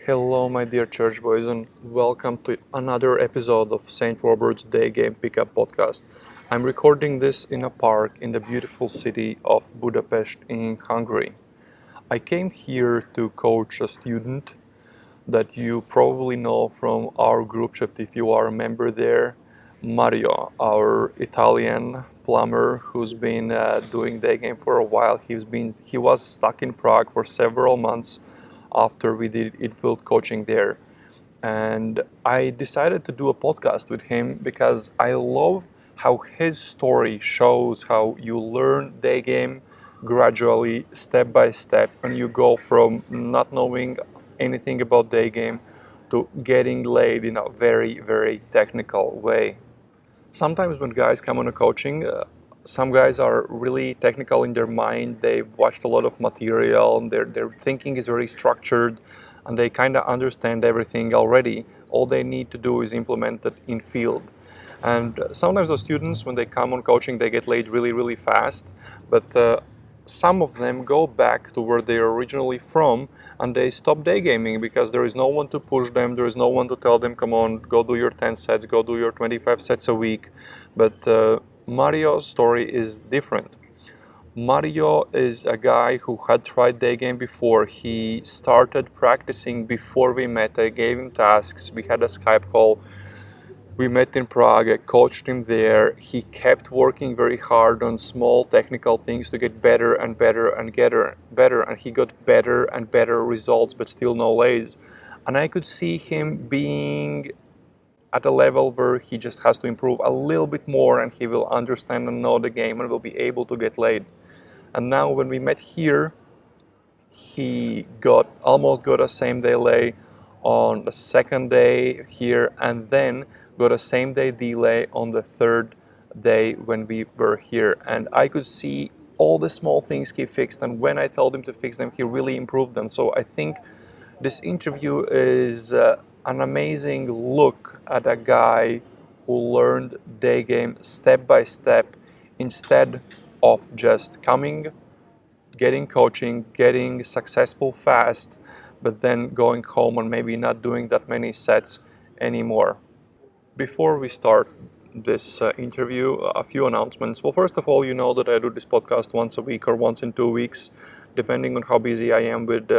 Hello, my dear church boys, and welcome to another episode of St. Robert's Day Game Pickup Podcast. I'm recording this in a park in the beautiful city of Budapest in Hungary. I came here to coach a student that you probably know from our group chat if you are a member there, Mario, our Italian plumber who's been doing day game for a while. He was stuck in Prague for several months after we did infield coaching there, and I decided to do a podcast with him because I love how his story shows how you learn day game gradually, step by step, and you go from not knowing anything about day game to getting laid in a very, very technical way. Sometimes when guys come on a coaching, some guys are really technical in their mind. They've watched a lot of material, and their thinking is very structured, and they kind of understand everything already. All they need to do is implement it in field. And sometimes the students, when they come on coaching, they get laid really, really fast. But some of them go back to where they're originally from, and they stop day gaming because there is no one to push them, there is no one to tell them, come on, go do your 10 sets, go do your 25 sets a week. But Mario's story is different. Mario is a guy who had tried day game before. He started practicing before we met. I gave him tasks, we had a Skype call. We met in Prague, I coached him there. He kept working very hard on small technical things to get better and better and get better, and he got better and better results, but still no lays. And I could see him being at a level where he just has to improve a little bit more, and he will understand and know the game and will be able to get laid. And now when we met here, he almost got a same day lay on the second day here, and then got a same day delay on the third day when we were here. And I could see all the small things he fixed, and when I told him to fix them, he really improved them. So I think this interview is an amazing look at a guy who learned day game step by step instead of just coming, getting coaching, getting successful fast, but then going home and maybe not doing that many sets anymore. Before we start this interview, a few announcements. Well, first of all, you know that I do this podcast once a week or once in 2 weeks, depending on how busy I am with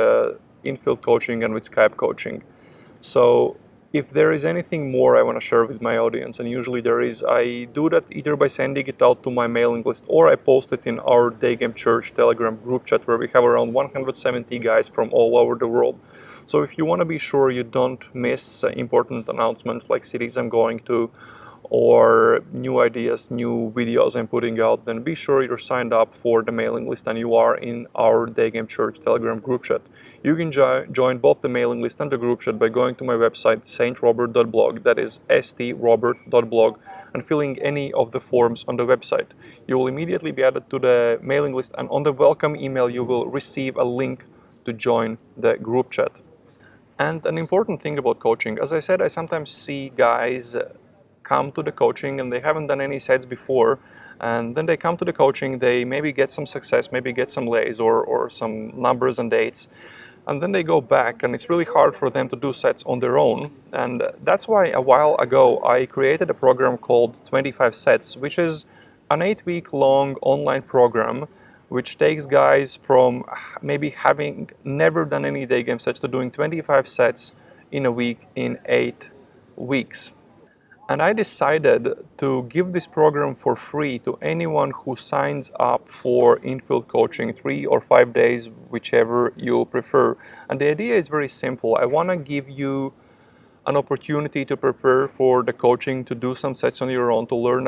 infield coaching and with Skype coaching. So if there is anything more I want to share with my audience, and usually there is, I do that either by sending it out to my mailing list, or I post it in our Day Game Church Telegram group chat, where we have around 170 guys from all over the world. So if you want to be sure you don't miss important announcements like cities I'm going to, or new ideas, new videos I'm putting out, then be sure you're signed up for the mailing list and you are in our Day Game Church Telegram group chat. You can join both the mailing list and the group chat by going to my website, strobert.blog, that is strobert.blog, and filling any of the forms on the website. You will immediately be added to the mailing list, and on the welcome email you will receive a link to join the group chat. And an important thing about coaching, as I said, I sometimes see guys come to the coaching and they haven't done any sets before, and then they come to the coaching, they maybe get some success, maybe get some lays or some numbers and dates, and then they go back, and it's really hard for them to do sets on their own. And that's why a while ago I created a program called 25 Sets, which is an 8-week long online program which takes guys from maybe having never done any day game sets to doing 25 sets in a week in 8 weeks. And I decided to give this program for free to anyone who signs up for infield coaching 3 or 5 days, whichever you prefer. And the idea is very simple. I want to give you an opportunity to prepare for the coaching, to do some sets on your own, to learn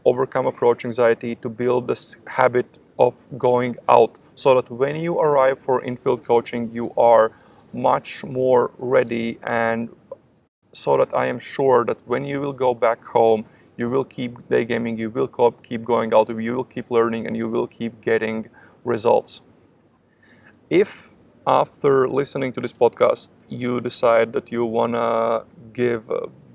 overcome approach anxiety, to build this habit of going out, so that when you arrive for infield coaching, you are much more ready, and so that I am sure that when you will go back home, you will keep day gaming, you will keep going out, you will keep learning, and you will keep getting results. If after listening to this podcast, you decide that you want to give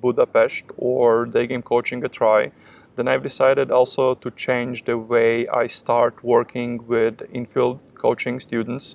Budapest or day game coaching a try, then I've decided also to change the way I start working with infield coaching students,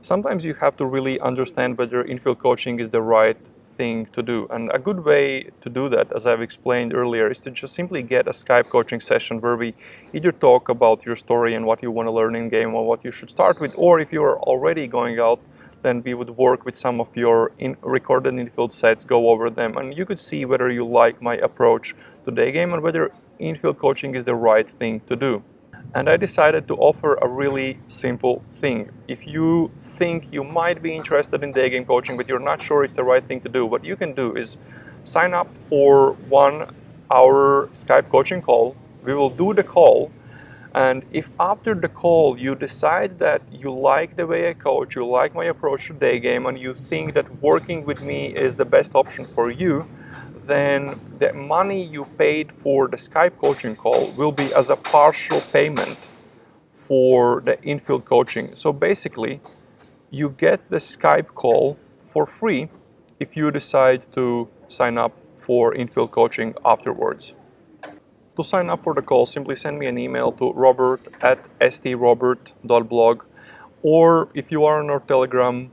sometimes you have to really understand whether infield coaching is the right thing to do. And a good way to do that, as I've explained earlier, is to just simply get a Skype coaching session where we either talk about your story and what you want to learn in game or what you should start with, or if you're already going out, then we would work with some of your recorded infield sets, go over them, and you could see whether you like my approach to day game and whether infield coaching is the right thing to do. And I decided to offer a really simple thing. If you think you might be interested in day game coaching, but you're not sure it's the right thing to do, what you can do is sign up for 1 hour Skype coaching call. We will do the call. And if after the call you decide that you like the way I coach, you like my approach to day game, and you think that working with me is the best option for you, then the money you paid for the Skype coaching call will be as a partial payment for the infield coaching. So basically, you get the Skype call for free if you decide to sign up for infield coaching afterwards. To sign up for the call, simply send me an email to robert@strobert.blog, or if you are on our Telegram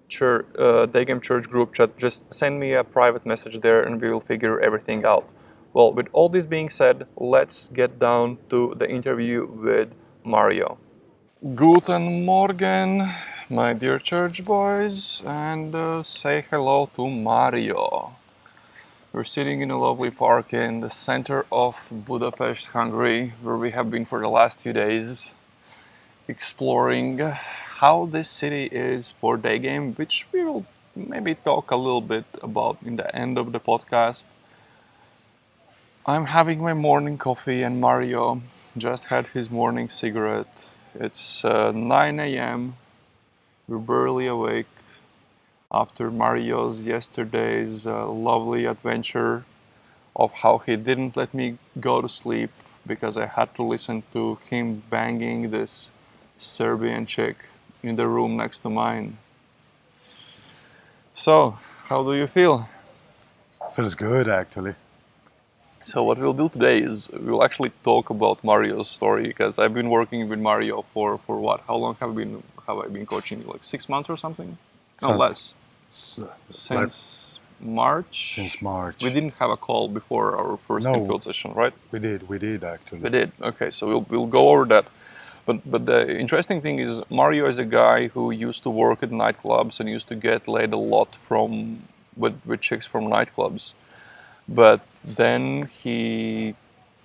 Day Game Church group chat, just send me a private message there and we will figure everything out. Well, with all this being said, let's get down to the interview with Mario. Guten Morgen, my dear church boys, and say hello to Mario. We're sitting in a lovely park in the center of Budapest, Hungary, where we have been for the last few days, exploring how this city is for day game, which we will maybe talk a little bit about in the end of the podcast. I'm having my morning coffee and Mario just had his morning cigarette. It's 9 a.m. We're barely awake after Mario's yesterday's lovely adventure of how he didn't let me go to sleep because I had to listen to him banging this Serbian chick in the room next to mine. So, how do you feel? Feels good, actually. So what we'll do today is we'll actually talk about Mario's story, because I've been working with Mario for what? How long have I been coaching you? Like 6 months or something? No, less. Since March? Since March. We didn't have a call before our first infield session, right? We did actually. We did. Okay, so we'll go over that. But the interesting thing is Mario is a guy who used to work at nightclubs and used to get laid a lot with chicks from nightclubs. But then he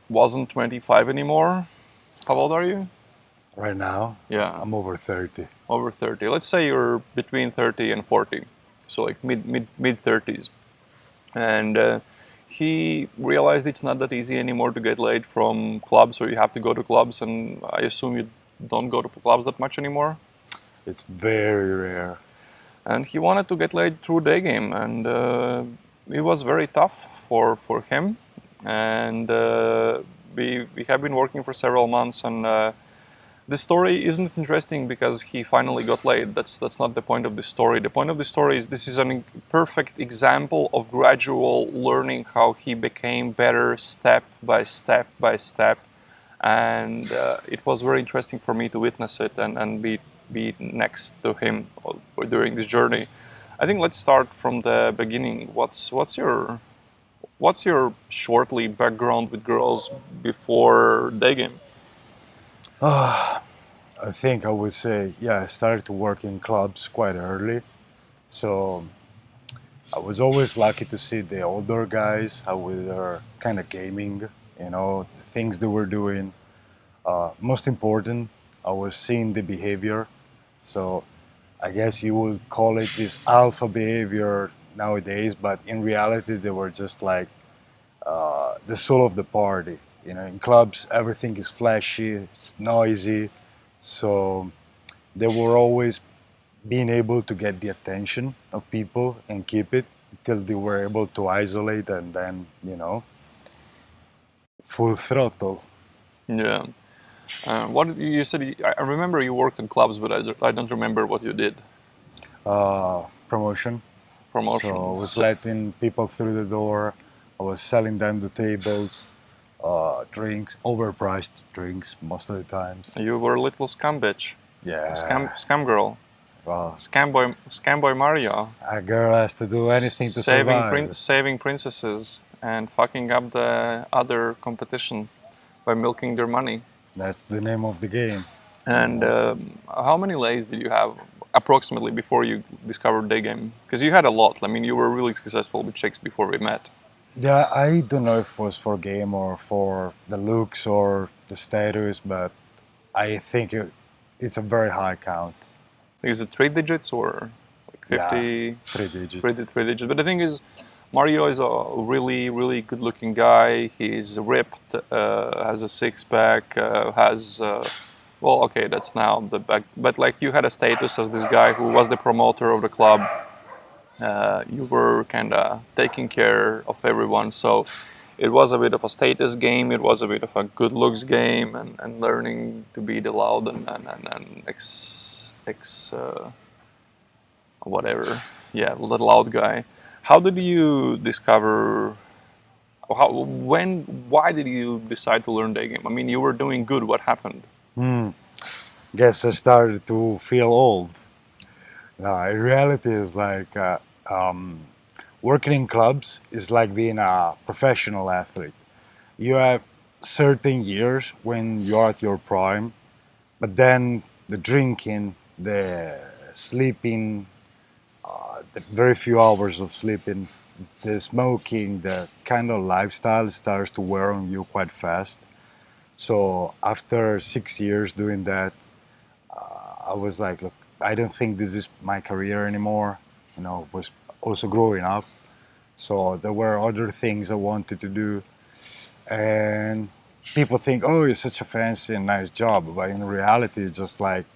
wasn't 25 anymore. How old are you? Right now? Yeah. I'm over 30. Over 30. Let's say you're between 30 and 40. So like mid 30s. And he realized it's not that easy anymore to get laid from clubs, so you have to go to clubs, and I assume you don't go to clubs that much anymore? It's very rare. And he wanted to get laid through day game, and it was very tough for him. And we have been working for several months, and this story isn't interesting because he finally got laid. That's not the point of the story. The point of the story is this is a perfect example of gradual learning, how he became better step by step by step. And it was very interesting for me to witness it and be next to him during this journey. I think let's start from the beginning. What's your shortly background with girls before day game? I think I would say, I started to work in clubs quite early. So I was always lucky to see the older guys, how they were kind of gaming, the things they were doing. Most important, I was seeing the behavior. So I guess you would call it this alpha behavior nowadays, but in reality, they were just like the soul of the party. In clubs, everything is flashy, it's noisy. So they were always being able to get the attention of people and keep it until they were able to isolate and then, full throttle. Yeah. What you said? I remember you worked in clubs, but I don't remember what you did. Promotion. Promotion. So I was letting people through the door. I was selling them the tables, drinks, overpriced drinks most of the times. You were a little scum bitch. Yeah. Scam girl, Well, scam boy Mario, a girl has to do anything to survive. saving princesses and fucking up the other competition by milking their money. That's the name of the game. And how many lays did you have approximately before you discovered day game? Because you had a lot. I mean, you were really successful with chicks before we met. Yeah, I don't know if it was for game or for the looks or the status, but I think it's a very high count. Is it 3 digits or like Yeah, 50? 3 digits. 3 digits. But the thing is, Mario is a really, really good-looking guy. He's ripped, has a six-pack, has well, okay, that's now the back. But like you had a status as this guy who was the promoter of the club. You were kind of taking care of everyone, so it was a bit of a status game. It was a bit of a good looks game, and learning to be the loud and whatever, yeah, the loud guy. How did you discover? Why did you decide to learn day game? I mean, you were doing good. What happened? Guess I started to feel old. No, in reality, it's like working in clubs is like being a professional athlete. You have certain years when you're at your prime, but then the drinking, the sleeping, the very few hours of sleeping, the smoking, the kind of lifestyle starts to wear on you quite fast. So after 6 years doing that, I was like, look, I don't think this is my career anymore. Was also growing up, so there were other things I wanted to do, and people think, oh, it's such a fancy and nice job, but in reality, it's just like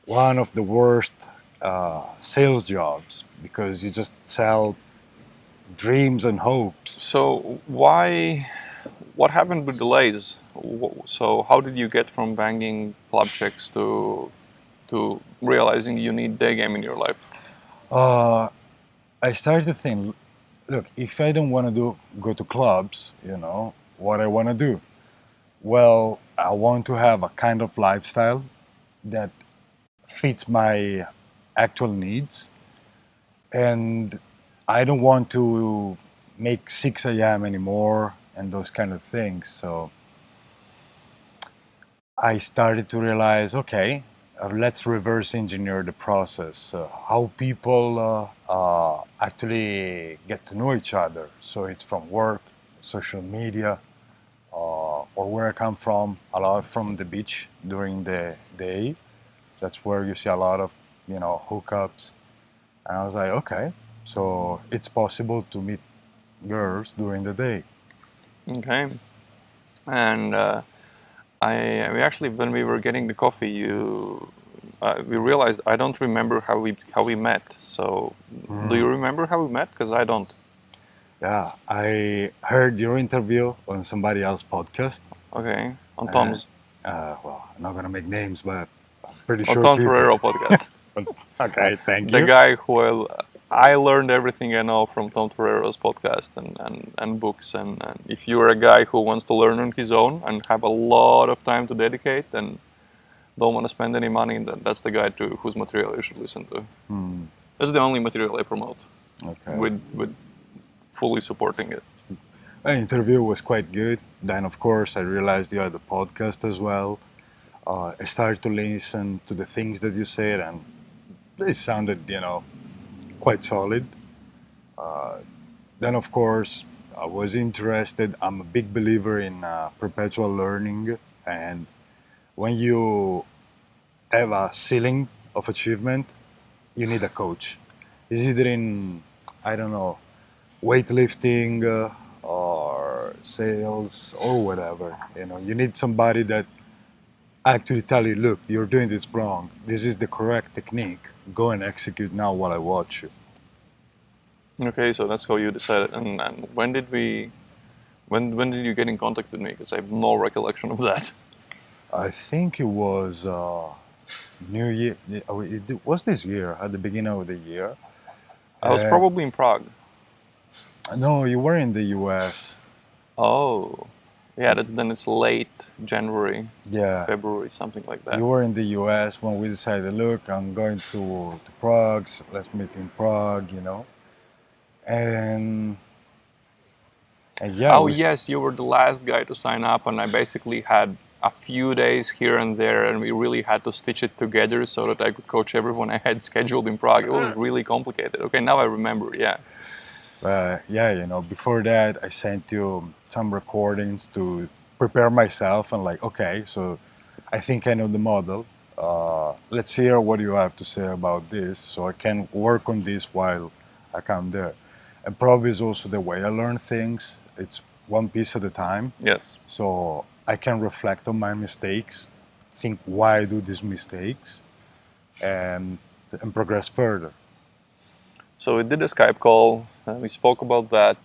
one of the worst sales jobs because you just sell dreams and hopes. So why? What happened with delays? So how did you get from banging club chicks to realizing you need day game in your life? Uh, I started to think, look, if I don't want to go to clubs, what I want to do? Well, I want to have a kind of lifestyle that fits my actual needs, and I don't want to make 6 a.m. anymore and those kind of things. So I started to realize, okay, let's reverse engineer the process, how people actually get to know each other. So it's from work, social media, or where I come from, a lot from the beach during the day. That's where you see a lot of, hookups. And I was like, okay, so it's possible to meet girls during the day. Okay, and we actually, when we were getting the coffee, we realized I don't remember how we met. So do you remember how we met? Because I don't. Yeah, I heard your interview on somebody else's podcast. Okay, on Tom's. Well, I'm not gonna make names, but I'm pretty On sure Tom people. Torero podcast. Okay, thank The you. guy who I learned everything I know from Tom Torero's podcast and books. And if you're a guy who wants to learn on his own and have a lot of time to dedicate and don't want to spend any money, then that's the guy whose material you should listen to. That's the only material I promote. Okay. With fully supporting it. The interview was quite good. Then, of course, I realized you had a podcast as well. I started to listen to the things that you said, and they sounded, quite solid. Then, of course, I was interested. I'm a big believer in perpetual learning, and when you have a ceiling of achievement, you need a coach. It's either in, I don't know, weightlifting or sales or whatever. You need somebody that actually tell you, look, you're doing this wrong. This is the correct technique. Go and execute now while I watch you. Okay, so that's how you decided. And when did you get in contact with me? Because I have no recollection of that. I think it was New Year. It was this year, at the beginning of the year. I was probably in Prague. No, you were in the US. Oh, Yeah, then it's late January, Yeah. February, something like that. You were in the US when we decided, look, I'm going to Prague, so let's meet in Prague, And yeah, Oh yes, you were the last guy to sign up, and I basically had a few days here and there, and we really had to stitch it together so that I could coach everyone I had scheduled in Prague. It was really complicated. Okay, now I remember. Yeah. yeah, before that, I sent you some recordings to prepare myself and like, okay, so I think I know the model. Let's hear what you have to say about this so I can work on this while I come there. And probably is also the way I learn things. It's one piece at a time. Yes. So I can reflect on my mistakes, think why I do these mistakes, and progress further. So we did a Skype call. We spoke about that.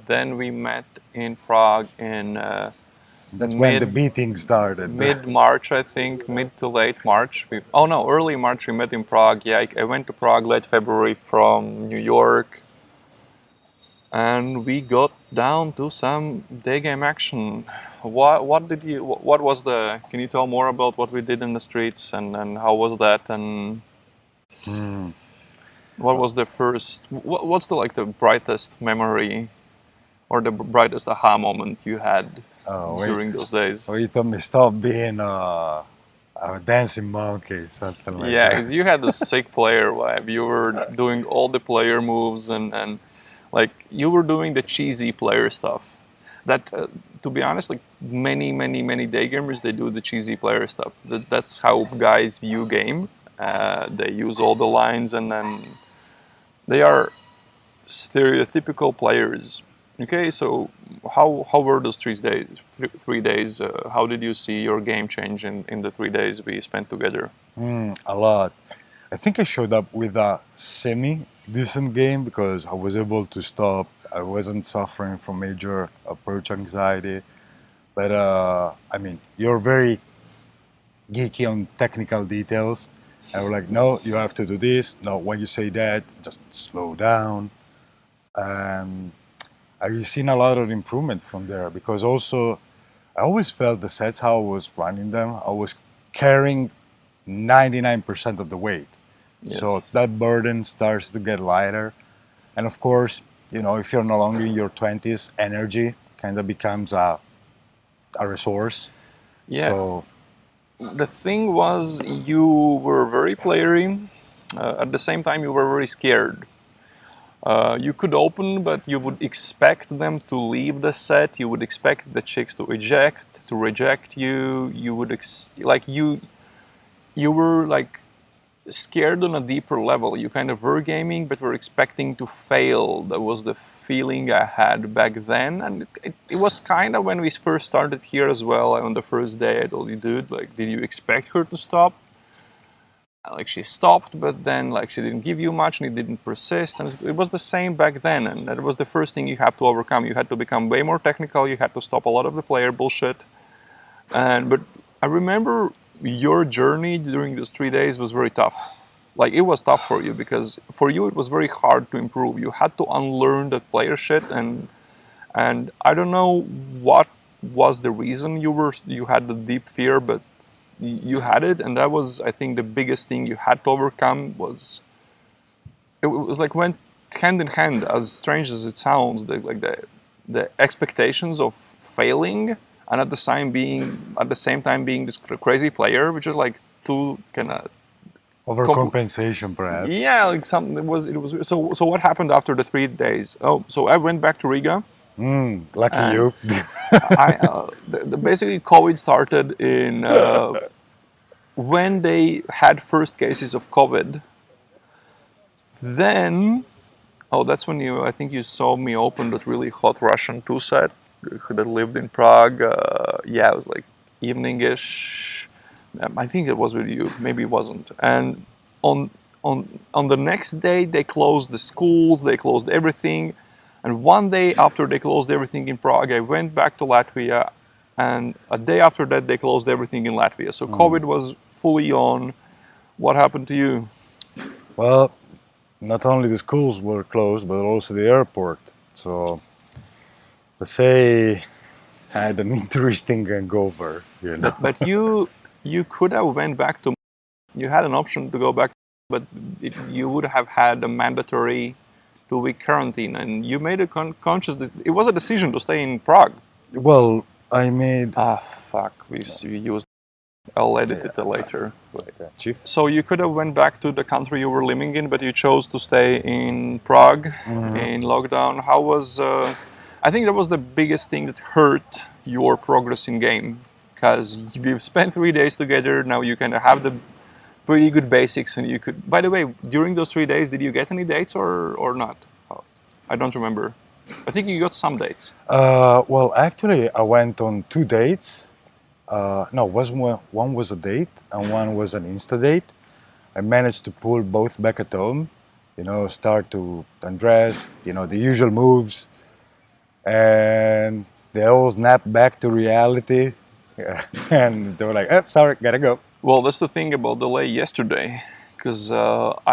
Then we met in Prague in That's when the beating started. Mid-March, I think, mid to late March. Early March we met in Prague. Yeah, I went to Prague late February from New York. And we got down to some day game action. What was the? Can you tell more about what we did in the streets and how was that and what was the first? What's the brightest memory or the brightest aha moment you had during those days? You told me stop being a dancing monkey, something like that. Yeah, because you had the sick player vibe. You were doing all the player moves and like you were doing the cheesy player stuff. That, to be honest, like many day gamers, they do the cheesy player stuff. That's how guys view game. They use all the lines and then they are stereotypical players. Okay, so how were those 3 days? 3 days. How did you see your game change in the 3 days we spent together? A lot. I think I showed up with a semi-decent game because I was able to stop. I wasn't suffering from major approach anxiety. But I mean, you're very geeky on technical details. And we're like, no, you have to do this. No, when you say that, just slow down. And I've seen a lot of improvement from there because also I always felt the sets how I was running them, I was carrying 99% of the weight. Yes. So that burden starts to get lighter. And of course, if you're no longer in your 20s, energy kind of becomes a resource. Yeah. So the thing was, you were very playery. At the same time, you were very scared. You could open, but you would expect them to leave the set. You would expect the chicks to reject you. You would you were like scared on a deeper level. You kind of were gaming, but were expecting to fail. That was the feeling I had back then, and it was kind of when we first started here as well. On the first day, I told you, dude, like, did you expect her to stop? Like, she stopped, but then like she didn't give you much, and it didn't persist, and it was the same back then. And that was the first thing you have to overcome. You had to become way more technical. You had to stop a lot of the player bullshit. But I remember your journey during those 3 days was very tough. Like, it was tough for you because for you it was very hard to improve. You had to unlearn that player shit, and I don't know what was the reason you had the deep fear, but you had it, and that was, I think, the biggest thing you had to overcome. It was like went hand in hand, as strange as it sounds, the expectations of failing and at the same time being this crazy player, which is like two kind of overcompensation, perhaps. Yeah, like something. It was. So what happened after the 3 days? Oh, so I went back to Riga. Lucky you. Basically, COVID started in when they had first cases of COVID. Then, that's when I think you saw me open that really hot Russian 2 set that lived in Prague. It was like evening-ish. I think it was with you. Maybe it wasn't. And on the next day, they closed the schools. They closed everything. And one day after they closed everything in Prague, I went back to Latvia, and a day after that, they closed everything in Latvia. So COVID was fully on. What happened to you? Well, not only the schools were closed, but also the airport. So, let's say had an interesting hangover, you know. But you could have went back to. You had an option to go back, but you would have had a mandatory 2-week quarantine, and you made a conscious. It was a decision to stay in Prague. Well, I made. Ah, fuck. We used. I'll edit it later. Chief? So you could have went back to the country you were living in, but you chose to stay in Prague in lockdown. How was? I think that was the biggest thing that hurt your progress in game, because you've spent 3 days together. Now you kind of have the pretty good basics, and you could. By the way, during those 3 days, did you get any dates or not? I don't remember. I think you got some dates. Well, actually, I went on 2 dates. No, one was a date and one was an Insta date. I managed to pull both back at home, you know, start to undress, you know, the usual moves, and they all snapped back to reality. And they were like, "Oh, sorry, gotta go." Well, that's the thing about the lay yesterday, because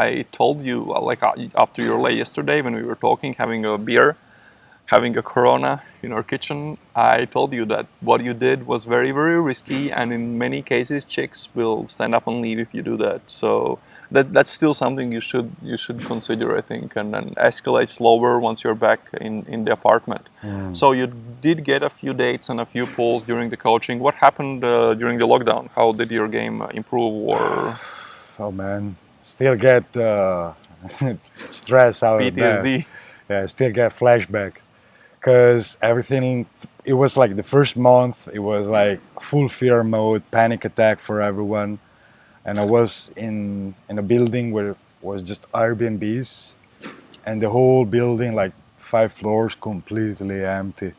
I told you, like after your lay yesterday when we were talking, having a beer, having a Corona in our kitchen, I told you that what you did was very, very risky, and in many cases, chicks will stand up and leave if you do that. So that's still something you should consider, I think, and then escalate slower once you're back in the apartment. So you did get a few dates and a few pulls during the coaching. What happened during the lockdown? How did your game improve? Or Oh man, still get stress out of that. PTSD? Yeah, still get flashback. Because everything, it was like the first month, it was like full fear mode, panic attack for everyone. And I was in a building where it was just Airbnbs, and the whole building, like 5 floors, completely empty.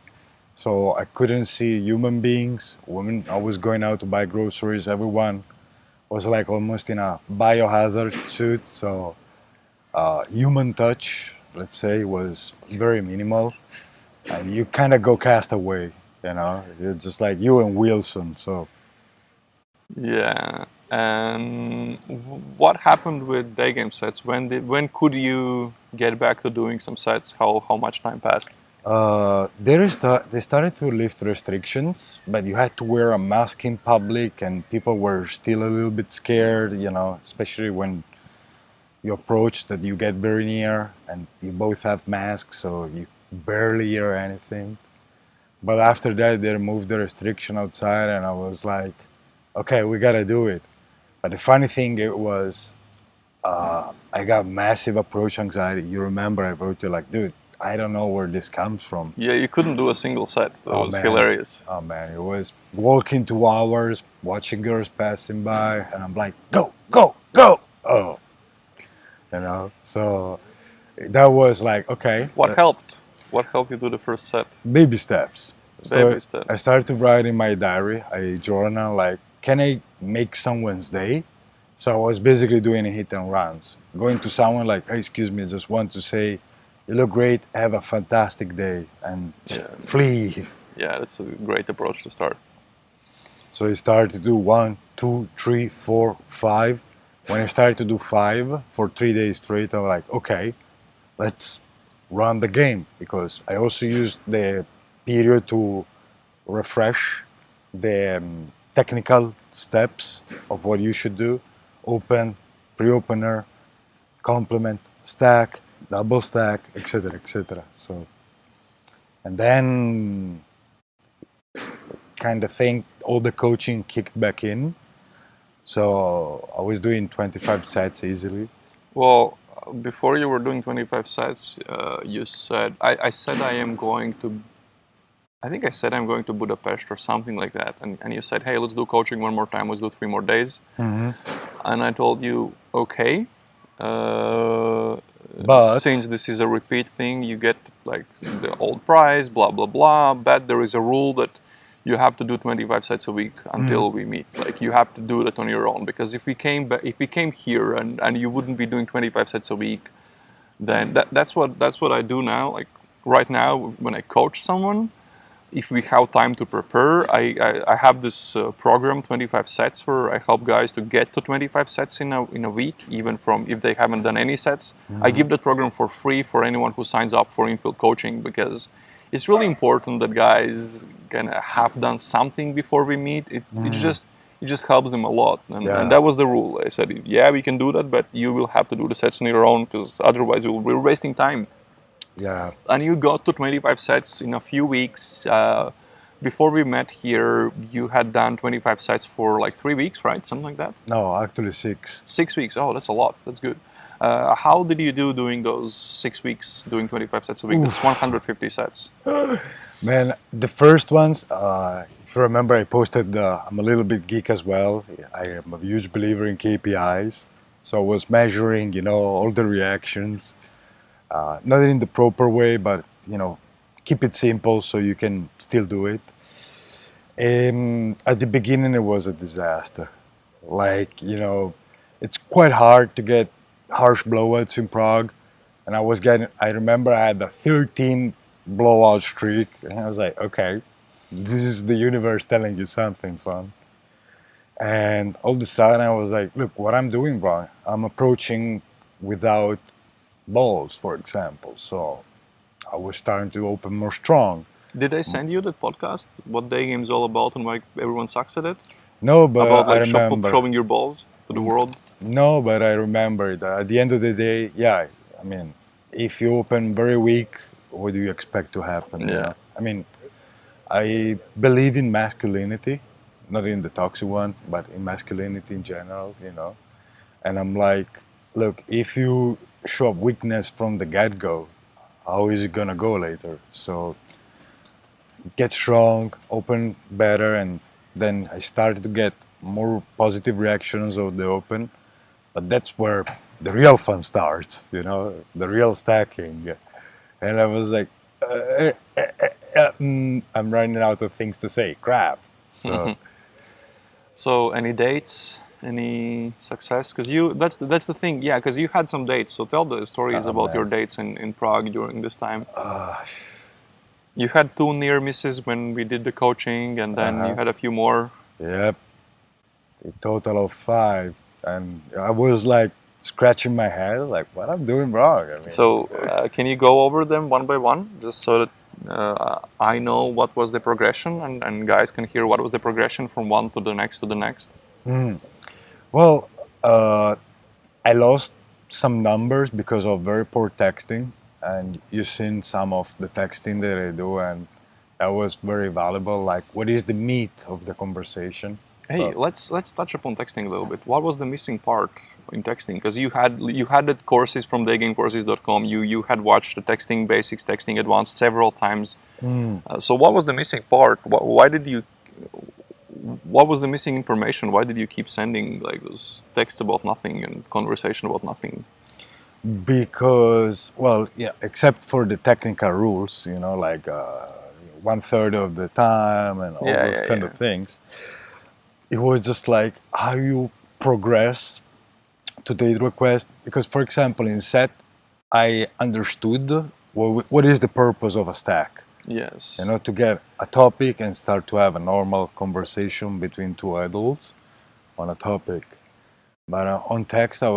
So I couldn't see human beings. Women, I was going out to buy groceries. Everyone was like almost in a biohazard suit. So human touch, let's say, was very minimal. And you kind of go castaway, you know. You're just like you and Wilson. So Yeah. And what happened with day game sets? When could you get back to doing some sets? How much time passed? they started to lift restrictions, but you had to wear a mask in public, and people were still a little bit scared, you know, especially when you approach that you get very near and you both have masks, so you barely hear anything. But after that, they removed the restriction outside, and I was like, okay, we gotta do it. But the funny thing it was, I got massive approach anxiety. You remember I wrote you like, dude, I don't know where this comes from. Yeah, you couldn't do a single set. That was man. hilarious. Oh man, it was walking 2 hours, watching girls passing by, and I'm like, go, go, go. Oh, you know. So that was like, okay. What helped? What helped you do the first set? Baby steps. Baby steps. I started to write in my diary. I journal like, can I make someone's day? So I was basically doing hit and runs, going to someone like, hey, excuse me, just want to say, you look great, have a fantastic day, and just flee. Yeah, that's a great approach to start. So I started to do 1, 2, 3, 4, 5. When I started to do 5 for 3 days straight, I'm like, okay, let's run the game, because I also used the period to refresh the technical steps of what you should do: open, pre-opener, complement, stack, double stack, etc., etc. So, and then kind of think all the coaching kicked back in. So I was doing 25 sets easily. Well, before you were doing 25 sets, you said, I said I am going to, I think I said I'm going to Budapest or something like that. And you said, hey, let's do coaching one more time. Let's do 3 more days. Mm-hmm. And I told you, okay. But since this is a repeat thing, you get like the old price, blah, blah, blah. But there is a rule that you have to do 25 sets a week until we meet. Like you have to do that on your own, because if we came here and you wouldn't be doing 25 sets a week, then that's what I do now. Like right now, when I coach someone, if we have time to prepare, I have this program, 25 sets, where I help guys to get to 25 sets in a week, even from if they haven't done any sets. I give that program for free for anyone who signs up for infield coaching, because it's really important that guys kind of have done something before we meet, it just helps them a lot. And Yeah. that was the rule. I said, yeah, we can do that, but you will have to do the sets on your own because otherwise we're wasting time. Yeah. And you got to 25 sets in a few weeks. Before we met here, you had done 25 sets for like 3 weeks, right? Something like that? No, actually 6. 6 weeks. Oh, that's a lot. That's good. How did you do doing those 6 weeks, doing 25 sets a week? That's 150 sets. Man, the first ones, if you remember, I posted, I'm a little bit geek as well. I am a huge believer in KPIs. So I was measuring, all the reactions. Not in the proper way, but, keep it simple so you can still do it. At the beginning, it was a disaster. Like, it's quite hard to get harsh blowouts in Prague. And I remember I had a 13 blowout streak. And I was like, okay, this is the universe telling you something, son. And all of a sudden I was like, look, what I'm doing wrong. I'm approaching without balls, for example. So I was starting to open more strong. Did I send you that podcast? What Day Game is all about and why everyone sucks at it? No, but About I like remember. showing your balls to the world? No, but I remember that at the end of the day, yeah, I mean, if you open very weak, what do you expect to happen? Yeah. I mean, I believe in masculinity, not in the toxic one, but in masculinity in general, And I'm like, look, if you show up weakness from the get-go, how is it gonna go later? So get strong, open better, and then I started to get more positive reactions of the open. But that's where the real fun starts, the real stacking. And I was like, I'm running out of things to say. Crap. So, So any dates? Any success? Because that's the thing. Yeah, because you had some dates. So tell the stories about man. your dates in Prague during this time. You had 2 near misses when we did the coaching, and then you had a few more. Yep. A total of 5. And I was like scratching my head, like, what I'm doing wrong. I mean, So can you go over them one by one, just so that I know what was the progression, and guys can hear what was the progression from one to the next to the next? Well, I lost some numbers because of very poor texting, and you've seen some of the texting that I do, and that was very valuable. Like, what is the meat of the conversation? Hey, let's touch upon texting a little bit. What was the missing part in texting? Because you had the courses from daygamecourses.com. You had watched the texting basics, texting advanced several times. So what was the missing part? What was the missing information? Why did you keep sending like those texts about nothing and conversation about nothing? Because, well, yeah, except for the technical rules, like 1/3 of the time and all those kind of things. It was just like how you progress to date request. Because, for example, in set, I understood what is the purpose of a stack. Yes. To get a topic and start to have a normal conversation between 2 adults on a topic. But on text, I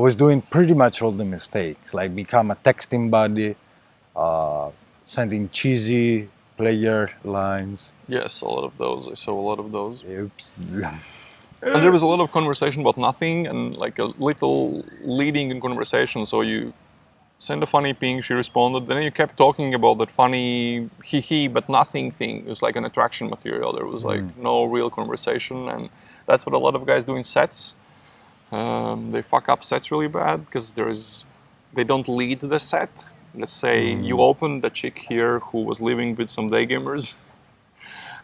was doing pretty much all the mistakes, like become a texting buddy, sending cheesy player lines. Yes, a lot of those. I saw a lot of those. Oops. And there was a lot of conversation about nothing and like a little leading in conversation. So you send a funny ping, she responded, then you kept talking about that funny hee but nothing thing. It was like an attraction material. There was like no real conversation, and that's what a lot of guys do in sets. They fuck up sets really bad because they don't lead the set. Let's say you opened the chick here who was living with some day gamers,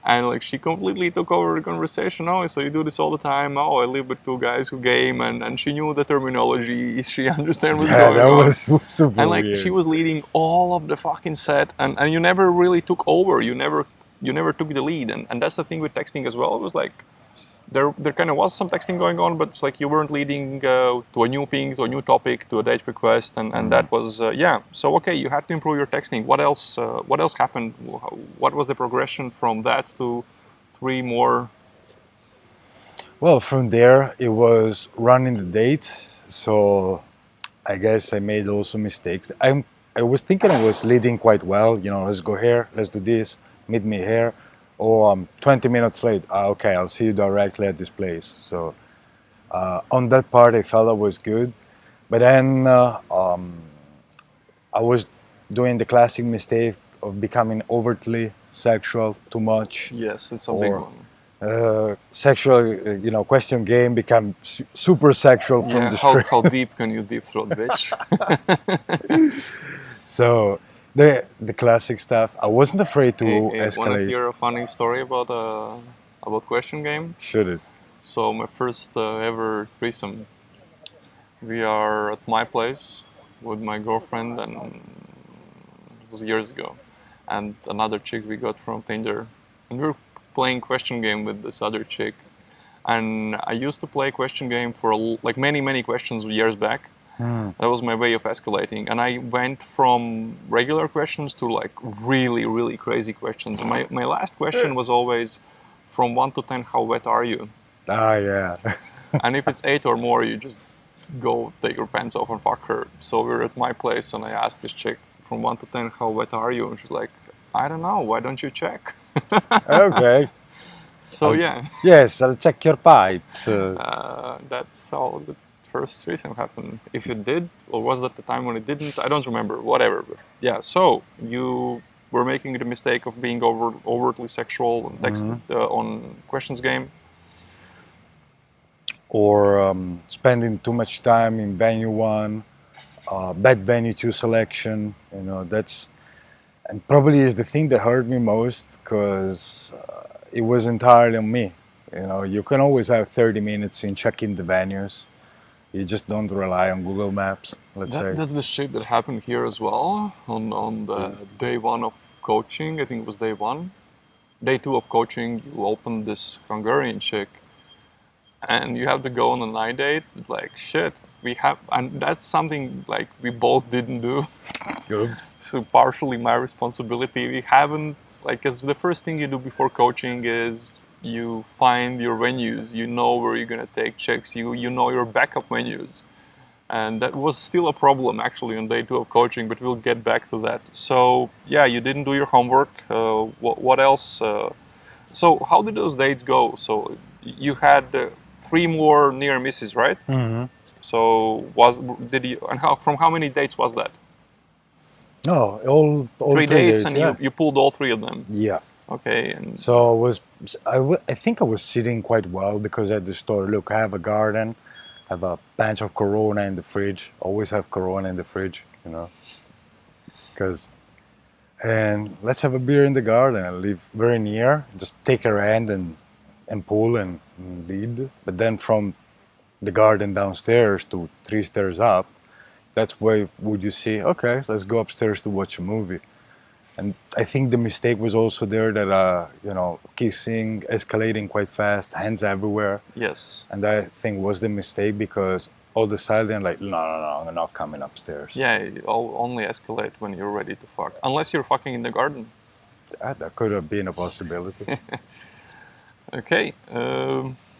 and like she completely took over the conversation. Oh, so you do this all the time? Oh, I live with 2 guys who game, and she knew the terminology. She understand what's going that on. was super And like weird. she was leading all of the fucking set, and you never really took over. You never took the lead, and that's the thing with texting as well. It was like there kind of was some texting going on, but it's like you weren't leading to a new ping, to a new topic, to a date request, and that was So okay, you had to improve your texting. What else? What else happened? What was the progression from that to 3 more? Well, from there it was running the date. So I guess I made also mistakes. I was thinking I was leading quite well. Let's go here, let's do this. meet me here. Or I'm 20 minutes late. Okay, I'll see you directly at this place. So on that part, I felt it was good. But then I was doing the classic mistake of becoming overtly sexual too much, Yes, it's a big or one. sexual, question game become super sexual from Yeah, the how street. how deep can you deep throat, bitch? So the classic stuff. I wasn't afraid to Hey, wanna escalate. hear a funny story about question game? Should it? So my first ever threesome. We are at my place with my girlfriend, and it was years ago, and another chick we got from Tinder, and we were playing question game with this other chick. And I used to play question game for like many questions years back. That was my way of escalating, and I went from regular questions to like really crazy questions. And my last question was always, from 1 to 10, how wet are you? Ah, yeah. And if it's 8 or more, you just go take your pants off and fuck her. So we were at my place, and I asked this chick, from 1 to 10, how wet are you? And she's like, I don't know. Why don't you check? Okay. So yeah, Yes, I'll check your pipes. that's how the first threesome happened. If it did, or was that the time when it didn't? I don't remember. Whatever. But yeah. So you were making the mistake of being overtly sexual and texted on questions game. Or spending too much time in venue one, bad venue two selection. That's and probably is the thing that hurt me most because it was entirely on me. You can always have 30 minutes in checking the venues. You just don't rely on Google Maps, let's say. That's the shit that happened here as well on the day one of coaching. I think it was day one. Day two of coaching, you open this Hungarian chick, and you have to go on a night date. Like shit, and that's something like we both didn't do. Oops. So partially my responsibility. We haven't like, cause the first thing you do before coaching is you find your venues. You know where you're gonna take checks. You know your backup venues, and that was still a problem actually on day two of coaching. But we'll get back to that. So yeah, you didn't do your homework. What else? So how did those dates go? So you had 3 more near misses, right? Mm-hmm. So did you, and from how many dates was that? No, all 3 dates, 3 days. and Yeah. you pulled all 3 of them. Yeah. Okay, and So I think I was sitting quite well because at the store, look, I have a garden, I have a bunch of Corona in the fridge. Always have Corona in the fridge, because and let's have a beer in the garden. I live very near. Just take a hand and pull and lead. But then from the garden downstairs to 3 stairs up, that's where would you see? Okay, let's go upstairs to watch a movie. And I think the mistake was also there that kissing, escalating quite fast, hands everywhere. yes, And I think was the mistake because all of a sudden, like, no, I'm not coming upstairs. yeah, it'll only escalate when you're ready to fuck, unless you're fucking in the garden. That could have been a possibility. Okay,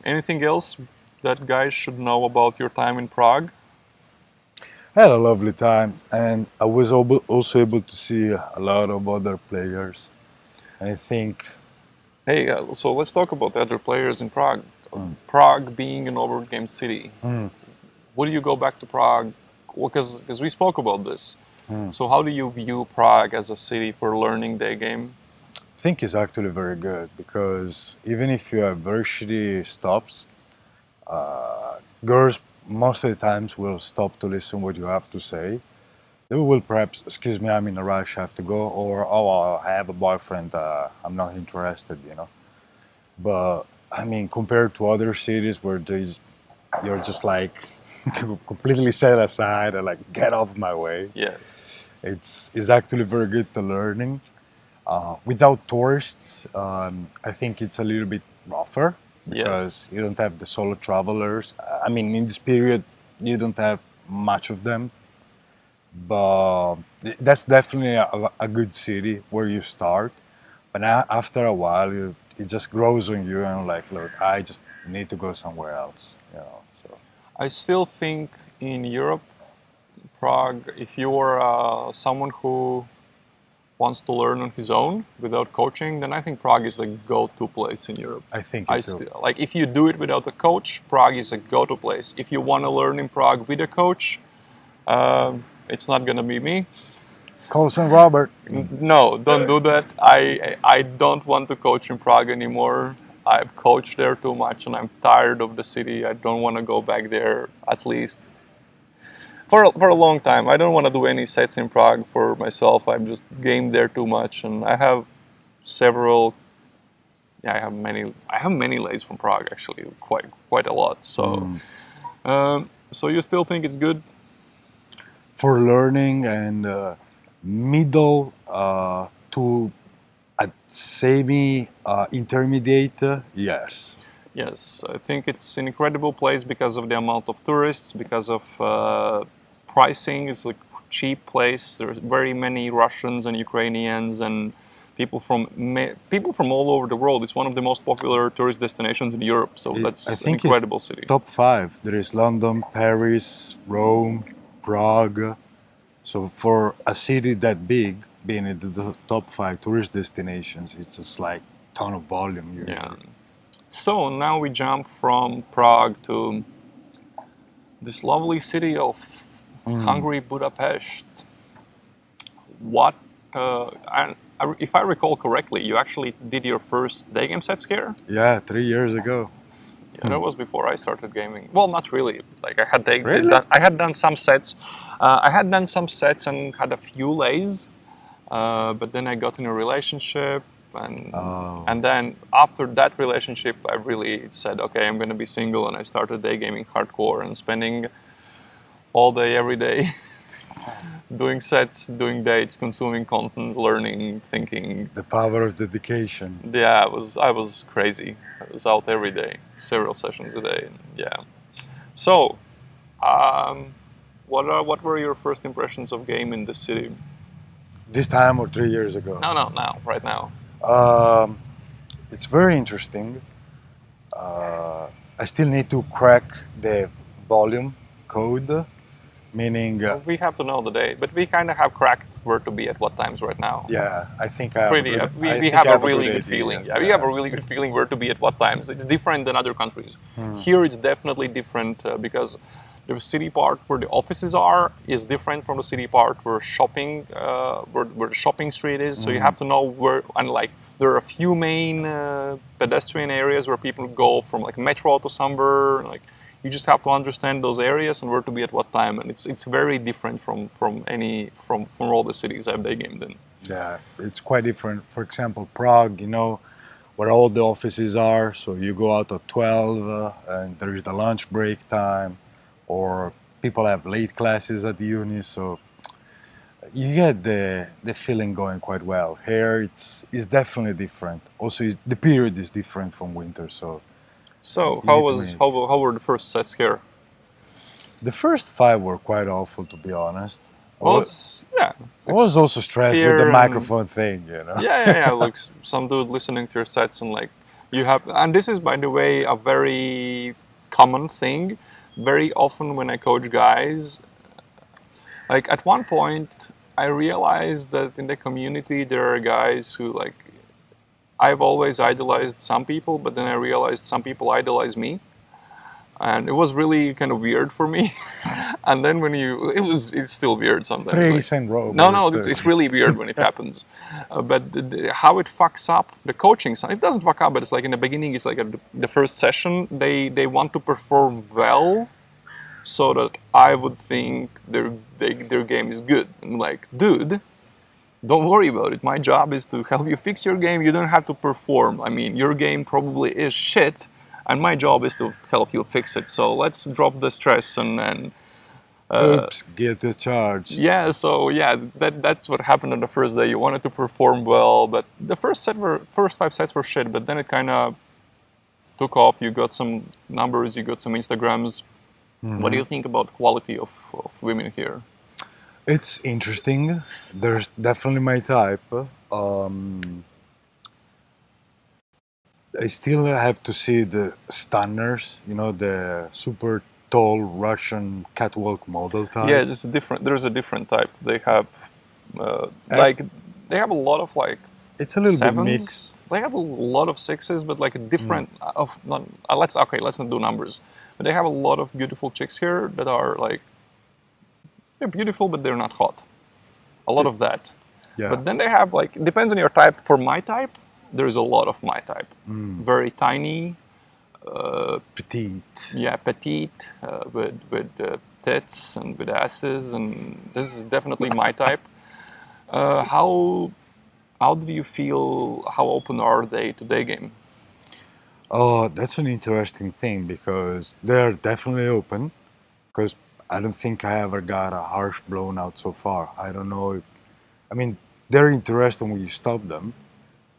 anything else that guys should know about your time in Prague? I had a lovely time, and I was also able to see a lot of other players. And I think, Hey, so let's talk about the other players in Prague. Prague being an overword game city. Would you go back to Prague? Well, because we spoke about this. So how do you view Prague as a city for learning the game? I think it's actually very good because even if you have very shitty stops, girls most of the times will stop to listen what you have to say. They will perhaps, excuse me, I'm in a rush, I have to go, or oh, I have a boyfriend, I'm not interested. But I mean, compared to other cities where you're just like completely set aside and like get off my way, Yes. it's actually very good to learning. Without tourists, I think it's a little bit rougher because Yes. you don't have the solo travelers. I mean, in this period, you don't have much of them, but that's definitely a good city where you start. But after a while, it just grows on you, and like, look, I just need to go somewhere else. So I still think in Europe, Prague, if you are someone who wants to learn on his own without coaching, then I think Prague is the go-to place in Europe. I think it too. Like if you do it without a coach, Prague is a go-to place. If you want to learn in Prague with a coach, it's not gonna be me. Colson Robert. No, don't do that. I don't want to coach in Prague anymore. I've coached there too much, and I'm tired of the city. I don't want to go back there, at least for a long time. I don't want to do any sets in Prague for myself. I'm just gamed there too much, and I have several. Yeah, I have many lays from Prague actually, quite a lot. So, so you still think it's good? For learning and middle to a semi intermediate, yes. Yes, I think it's an incredible place because of the amount of tourists, because of pricing. It's a cheap place. There's very many Russians and Ukrainians and people from all over the world. It's one of the most popular tourist destinations in Europe. So that's I an think incredible it's city. top 5. There is London, Paris, Rome, Prague. So for a city that big, being in the top 5 tourist destinations, it's just like ton of volume usually. Yeah. So now we jump from Prague to this lovely city of Hungary, Budapest. What? If I recall correctly, you actually did your first day game set scare. Yeah, 3 years ago. Yeah, that was before I started gaming. Well, not really. Like I had Really? I had done some sets. I had done some sets and had a few lays, but then I got in a relationship, and then after that relationship, I really said, okay, I'm going to be single, and I started day gaming hardcore and spending all day, every day, doing sets, doing dates, consuming content, learning, thinking. The power of dedication. Yeah, I was crazy. I was out every day, several sessions a day. Yeah. So, what were your first impressions of game in the city? This time or 3 years ago? No, now, right now. It's very interesting. I still need to crack the volume code, meaning... we have to know the day, but we kind of have cracked where to be at what times right now. Yeah, I think I have Pretty, a good, we I think have I a have really good good idea. feeling. Yeah, we have a really good feeling where to be at what times. It's different than other countries. Here it's definitely different because the city part where the offices are is different from the city part where shopping, where the shopping street is. So you have to know where, and like there are a few main pedestrian areas where people go from like metro to somewhere. Like you just have to understand those areas and where to be at what time, and it's very different from all the cities I've day gamed in. Yeah, it's quite different. For example, Prague, you know, where all the offices are. So you go out at 12 and there is the lunch break time, or people have late classes at the uni. So you get the feeling going quite well. Here it's definitely different. Also, the period is different from winter. So how were the first sets here? the first 5 were quite awful, to be honest. Well, I was also stressed with the microphone thing, you know. Yeah. Like some dude listening to your sets and like you have, and this is by the way a very common thing. Very often when I coach guys, like at one point I realized that in the community there are guys who like, I've always idolized some people, but then I realized some people idolize me. And it was really kind of weird for me. And then when it's still weird sometimes. Praise and Robert. No, it's really weird when it happens. But how it fucks up the coaching side, it doesn't fuck up, but it's like in the beginning, it's like the first session, they want to perform well so that I would think their game is good. I'm like, dude, don't worry about it. My job is to help you fix your game. You don't have to perform. I mean, your game probably is shit, and my job is to help you fix it. So let's drop the stress and oops, get discharged. Yeah, so yeah, that's what happened on the first day. You wanted to perform well, but the first 5 sets were shit, but then it kind of took off. You got some numbers, you got some Instagrams. What do you think about quality of women here? It's interesting. There's definitely my type. I still have to see the stunners, you know, the super tall Russian catwalk model type. Yeah, there's a different type. They have like they have a lot of like It's a little bit sevens. mixed. They have a lot of sixes, but like a different of not. Let's not do numbers. But they have a lot of beautiful chicks here that are like they're beautiful, but they're not hot. A lot of that. Yeah. But then they have like it depends on your type. For my type, there's a lot of my type. Very tiny, Petite. yeah, petite, with tits and with asses, and this is definitely my type. How do you feel? How open are they to day game? Oh, that's an interesting thing because they're definitely open. Because I don't think I ever got a harsh blown out so far. I don't know. I mean, they're interesting when you stop them.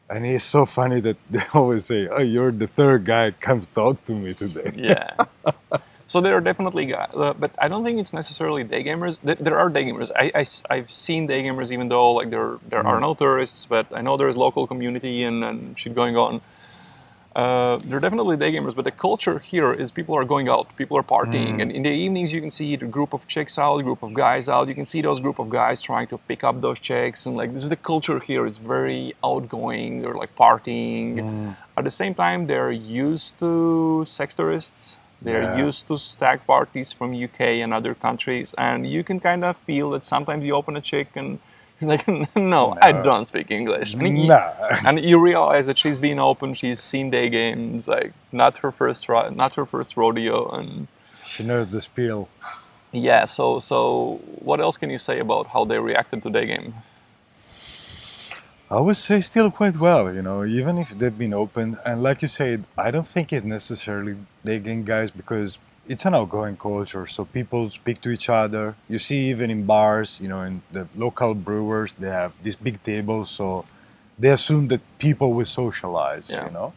And it's so funny that they always say, "Oh, you're the third guy comes talk to me today." Yeah. So there are definitely guys, but I don't think it's necessarily day gamers. There are day gamers. I've seen day gamers, even though like there are no tourists, but I know there's local community and shit going on. They're definitely day gamers, but the culture here is people are going out, people are partying, and in the evenings you can see a group of chicks out, a group of guys out. You can see those group of guys trying to pick up those chicks, and like this is the culture here. It's very outgoing. They're like partying. At the same time, they're used to sex tourists. They're Yeah. used to stag parties from UK and other countries, and you can kind of feel that sometimes you open a chick and he's like, no, I don't speak English. Nah. And you realize that she's been open, she's seen day games, like not her first rodeo, and She knows the spiel. yeah. So what else can you say about how they reacted to day game? I would say still quite well, even if they've been open. And like you said, I don't think it's necessarily digging guys because it's an outgoing culture. So people speak to each other. You see, even in bars, in the local brewers, they have these big tables. So they assume that people will socialize, Yeah.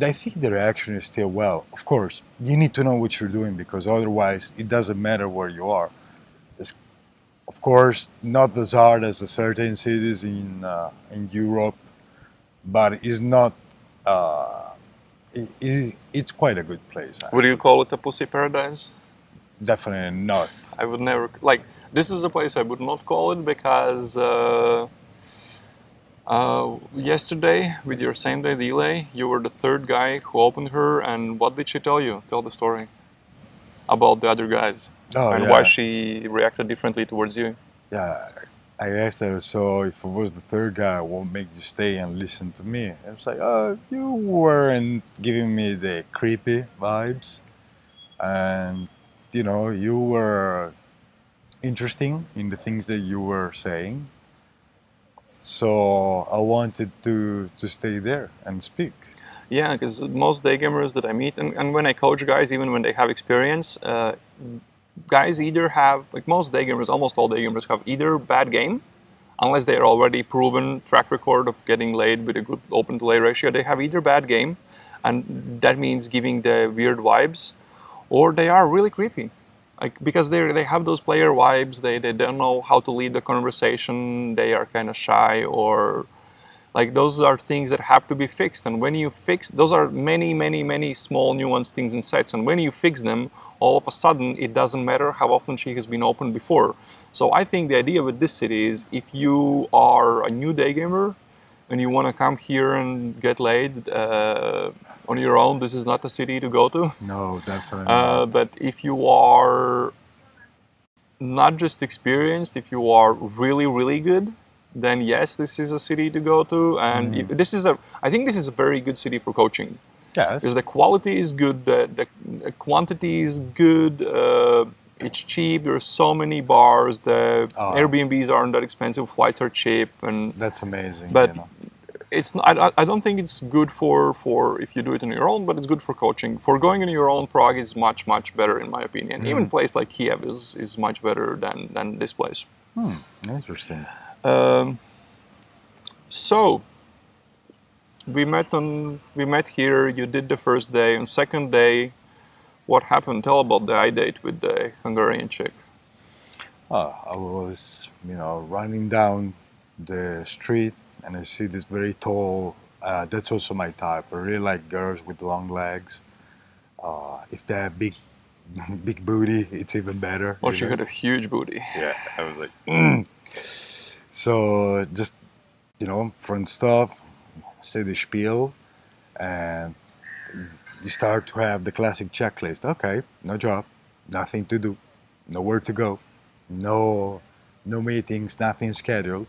I think the reaction is still well. Of course, you need to know what you're doing because otherwise it doesn't matter where you are. It's, of course, not as hard as the certain cities in Europe, but it's not. It's quite a good place. Would you call it a pussy paradise? Definitely not. I would never like. This is a place I would not call it because yesterday with your same day delay, you were the third guy who opened her, and what did she tell you? Tell the story about the other guys Oh, and yeah. why she reacted differently towards you. Yeah, I asked her, so if I was the third guy, I won't make you stay and listen to me. I was like, oh, you weren't giving me the creepy vibes. And, you were interesting in the things that you were saying. So I wanted to stay there and speak. Yeah, because most day gamers that I meet, and when I coach guys, even when they have experience, guys either have, like most day gamers, almost all day gamers have either bad game, unless they are already proven track record of getting laid with a good open to lay ratio, they have either bad game, and that means giving the weird vibes, or they are really creepy. Like because they have those player vibes, they don't know how to lead the conversation, they are kind of shy, or like those are things that have to be fixed. And when you fix, those are many small nuanced things in sets, and when you fix them, all of a sudden it doesn't matter how often she has been opened before. So I think the idea with this city is if you are a new day gamer and you want to come here and get laid on your own, this is not the city to go to. No, definitely not. But if you are not just experienced, if you are really good, then yes, this is a city to go to. And I think this is a very good city for coaching. Yes. Because the quality is good, the quantity is good, it's cheap. There's so many bars. The Airbnbs aren't that expensive. Flights are cheap, and That's amazing. but it's not, I don't think it's good for if you do it on your own, but it's good for coaching. For going on your own, Prague is much better in my opinion. Even a place like Kiev is much better than this place. Interesting. So we met here. You did the first day. On second day, what happened? Tell about the eye date with the Hungarian chick. I was, running down the street and I see this very tall. That's also my type. I really like girls with long legs. If they have big booty, it's even better. Oh, she had a huge booty. Yeah, I was like, So just, front stop, say the spiel, and you start to have the classic checklist. Okay, no job, nothing to do, nowhere to go, no, no meetings, nothing scheduled.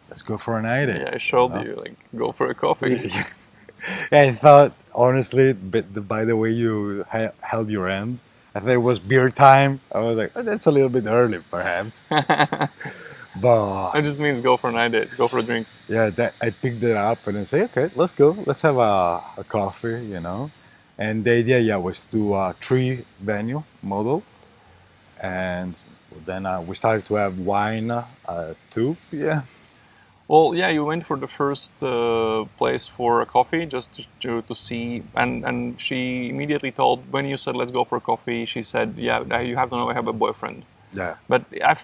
Let's go for a night in. Yeah, I showed you, like, go for a coffee. I thought, honestly, but by the way you held your end, I thought it was beer time. I was like, oh, that's a little bit early, perhaps. But It just means go for a night date, go for a drink. yeah, I picked it up and I say, okay, let's go. Let's have a coffee, And the idea, yeah, was to do a 3-venue model. And then we started to have wine too. Yeah. Well, yeah, you went for the first place for a coffee just to see, and she immediately told, when you said let's go for a coffee, she said, yeah, now you have to know I have a boyfriend. Yeah. But I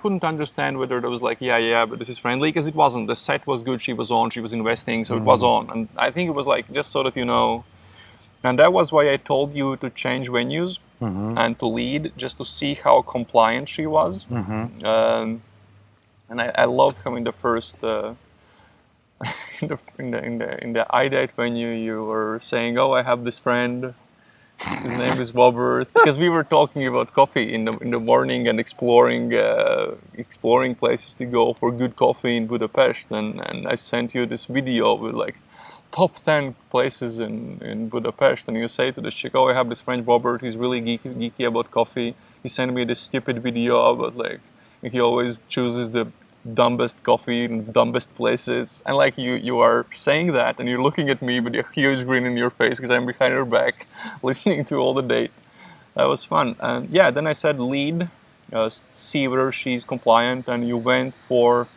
couldn't understand whether it was like, yeah, but this is friendly, because it wasn't. The set was good, she was on, she was investing, so it was on. And I think it was like, just so that you know, and that was why I told you to change venues and to lead, just to see how compliant she was. And I loved how in the first in the iDate venue you were saying, oh, I have this friend, his name is Robert, because we were talking about coffee in the morning and exploring places to go for good coffee in Budapest, and I sent you this video with like top 10 places in Budapest, and you say to the chick, oh, I have this friend Robert, he's really geeky about coffee. He sent me this stupid video about like he always chooses the dumbest coffee in dumbest places, and like you are saying that and you're looking at me with a huge grin in your face because I'm behind her back listening to all the date. That was fun. And yeah, then I said lead, see whether she's compliant, and you went for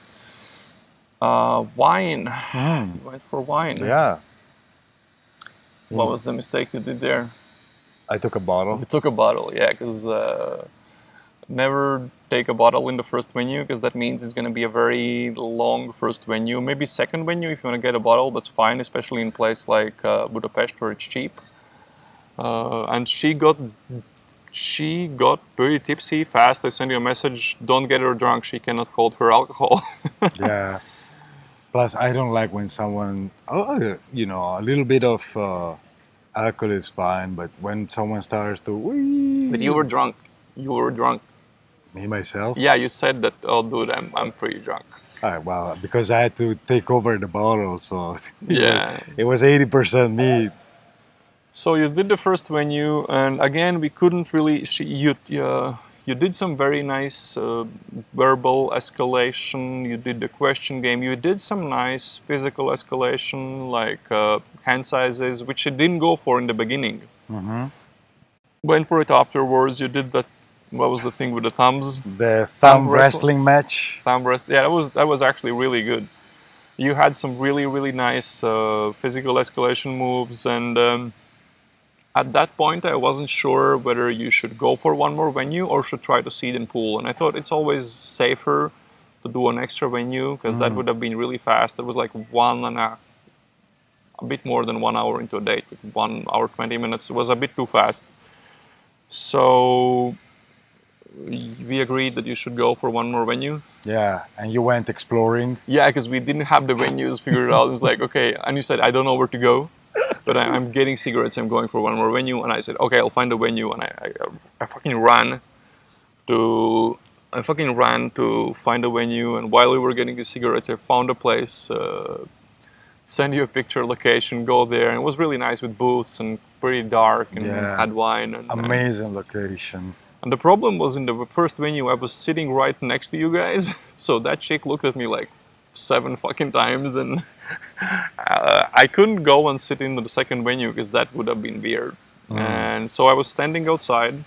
wine. You went for wine. Yeah. What was the mistake you did there? I took a bottle. You took a bottle, yeah, because never take a bottle in the first venue, because that means it's going to be a very long first venue. Maybe second venue, if you want to get a bottle, that's fine, especially in a place like Budapest where it's cheap. And she got pretty tipsy fast. I sent you a message, don't get her drunk, she cannot hold her alcohol. Yeah. Plus, I don't like when someone, a little bit of alcohol is fine, but when someone starts to, wee. But you were drunk. You were drunk. Me, myself? Yeah, you said that, oh, dude, I'm pretty drunk. All right, well, because I had to take over the bottle, so yeah, it was 80% me. So you did the first venue, and again, we couldn't really. You did some very nice verbal escalation. You did the question game. You did some nice physical escalation, like hand sizes, which you didn't go for in the beginning. Went for it afterwards. You did that. What was the thing with the thumbs? The thumb wrestling match. Thumb wrestling. Yeah, that was actually really good. You had some really, really nice physical escalation moves, and at that point I wasn't sure whether you should go for one more venue or should try to seed and pool. And I thought it's always safer to do an extra venue, because that would have been really fast. It was like a bit more than 1 hour into a date, 1 hour 20 minutes. It was a bit too fast. So we agreed that you should go for one more venue. Yeah, and you went exploring. Yeah, because we didn't have the venues figured out. It was like, okay, and you said, I don't know where to go, but I'm getting cigarettes, I'm going for one more venue. And I said, okay, I'll find a venue. And I fucking ran to find a venue. And while we were getting the cigarettes, I found a place, send you a picture, location, go there. And it was really nice with booths and pretty dark, and had wine. And, amazing location. And the problem was, in the first venue, I was sitting right next to you guys. So that chick looked at me like 7 fucking times, and I couldn't go and sit in the second venue because that would have been weird. And so I was standing outside.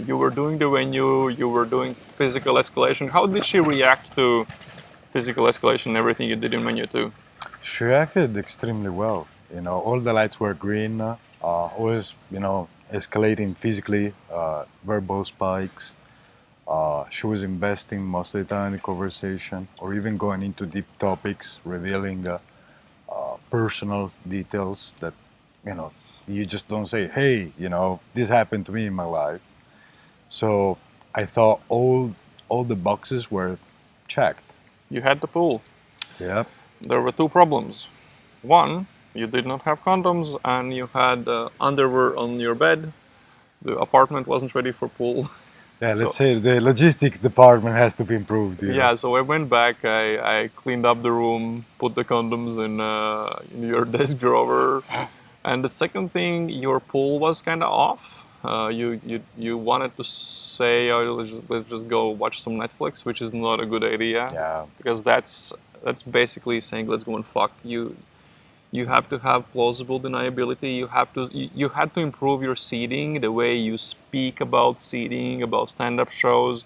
You were doing the venue, you were doing physical escalation. How did she react to physical escalation and everything you did in venue 2? She reacted extremely well. All the lights were green, always, escalating physically, verbal spikes. She was investing most of the time in the conversation, or even going into deep topics, revealing personal details that, you just don't say, hey, this happened to me in my life. So I thought all the boxes were checked. You had the pool. Yep. There were two problems. One, you did not have condoms and you had underwear on your bed. The apartment wasn't ready for pool. Yeah, So- let's say the logistics department has to be improved. You know? Yeah, so I went back, I cleaned up the room, put the condoms in your desk drawer. And the second thing, your pool was kind of off. You wanted to say, oh, let's just go watch some Netflix, which is not a good idea. Yeah. Because that's basically saying let's go and fuck. You have to have plausible deniability. You had to improve your seating, the way you speak about seating, about stand-up shows.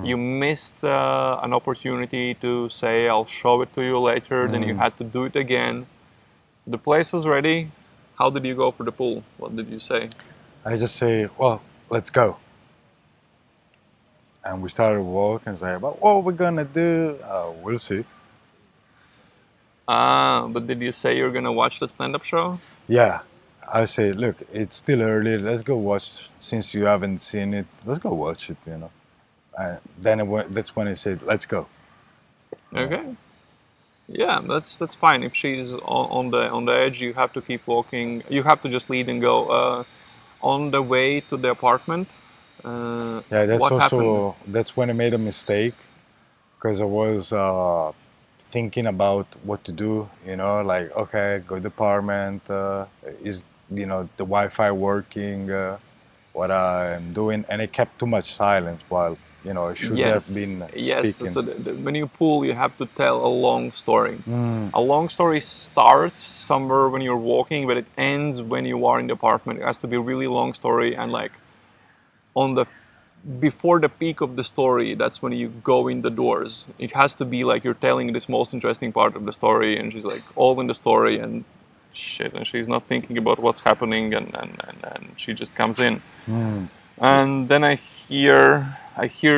You missed an opportunity to say I'll show it to you later. Then you had to do it again. The place was ready. How did you go for the pool? What did you say? I just say, well, let's go. And we started walking and say, but what we're gonna do? We'll see. But did you say you're gonna watch the stand-up show? Yeah. I say, look, it's still early. Let's go watch. Since you haven't seen it, let's go watch it. You know. That's when I said, let's go. Okay. Yeah, that's fine. If she's on the edge, you have to keep walking. You have to just lead and go. On the way to the apartment. Yeah, that's what also happened? that's when I made a mistake because I was thinking about what to do. You know, like okay, go to the apartment. Is the Wi-Fi working? What I'm doing, and I kept too much silence while I should have been Yes. speaking. So when you pull, you have to tell a long story. Mm, A long story starts somewhere when you're walking, but it ends when you are in the apartment. It has to be a really long story, and like on the before the peak of the story, that's when you go in the doors. It has to be like you're telling this most interesting part of the story, and she's like all in the story and shit, and she's not thinking about what's happening, and she just comes in. mm. And then I hear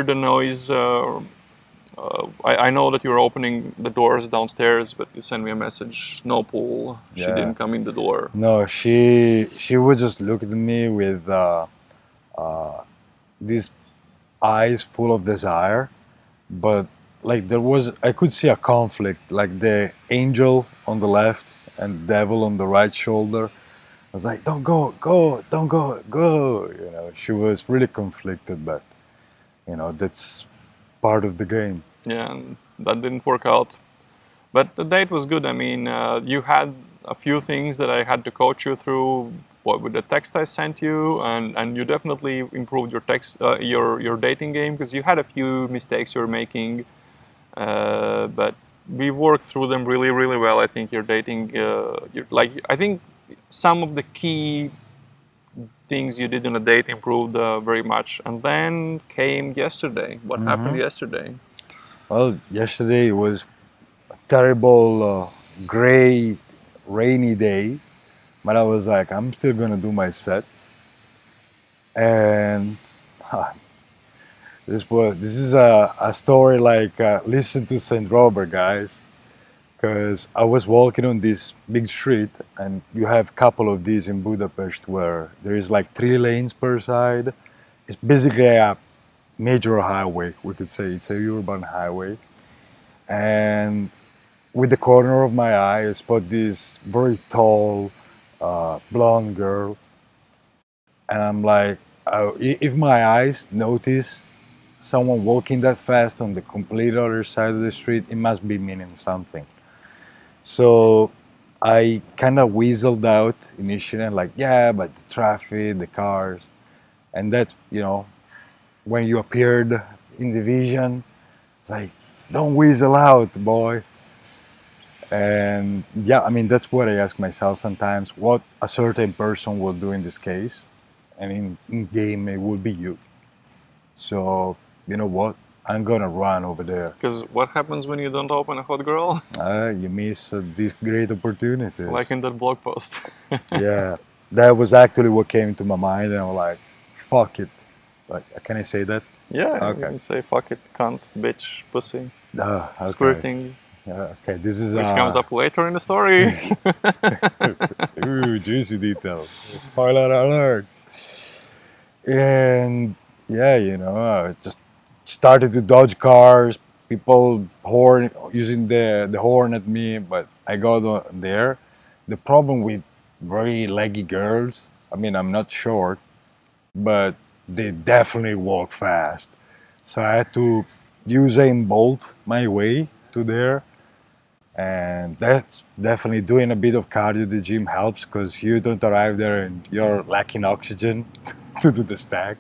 the noise. I know that you're opening the doors downstairs, but you send me a message. No pool. She Yeah. didn't come in the door. No, she would just look at me with these eyes full of desire, but like I could see a conflict, like the angel on the left and devil on the right shoulder. I was like, don't go, go, don't go, go. She was really conflicted, but that's part of the game. Yeah, and that didn't work out. But the date was good. I mean, you had a few things that I had to coach you through. What with the text I sent you, and you definitely improved your text, your dating game because you had a few mistakes you were making, but we worked through them really, really well. I think your dating, I think some of the key things you did on a date improved very much. And then came yesterday. What happened yesterday? Well, yesterday was a terrible, gray, rainy day, but I was like, I'm still gonna do my sets, and this is a story like listen to Saint Robert, guys, because I was walking on this big street, and you have a couple of these in Budapest where there is like 3 lanes per side. It's basically a major highway, we could say. It's a urban highway, and with the corner of my eye, I spot this very tall, blonde girl, and I'm like, if my eyes notice someone walking that fast on the complete other side of the street, it must be meaning something. So I kind of weaseled out initially, and like, yeah, but the traffic, the cars, and that's when you appeared in the vision, it's like, don't weasel out, boy. And yeah, I mean, that's what I ask myself sometimes, what a certain person will do in this case. And in game, it would be you. So, you know what? I'm gonna run over there. Because what happens when you don't open a hot girl? You miss these great opportunities. Like in that blog post. Yeah, that was actually what came to my mind, and I'm like, fuck it. Like, can I say that? Yeah, Okay. you can say fuck it, cunt, bitch, pussy, Okay. squirting, Okay, this is which comes up later in the story. Ooh, juicy details. Spoiler alert. And yeah, I just started to dodge cars, people using the horn at me, but I got there. The problem with very leggy girls, I mean, I'm not short, but they definitely walk fast. So I had to use Usain Bolt my way to there, and that's definitely doing a bit of cardio at the gym helps because you don't arrive there and you're lacking oxygen to do the stack.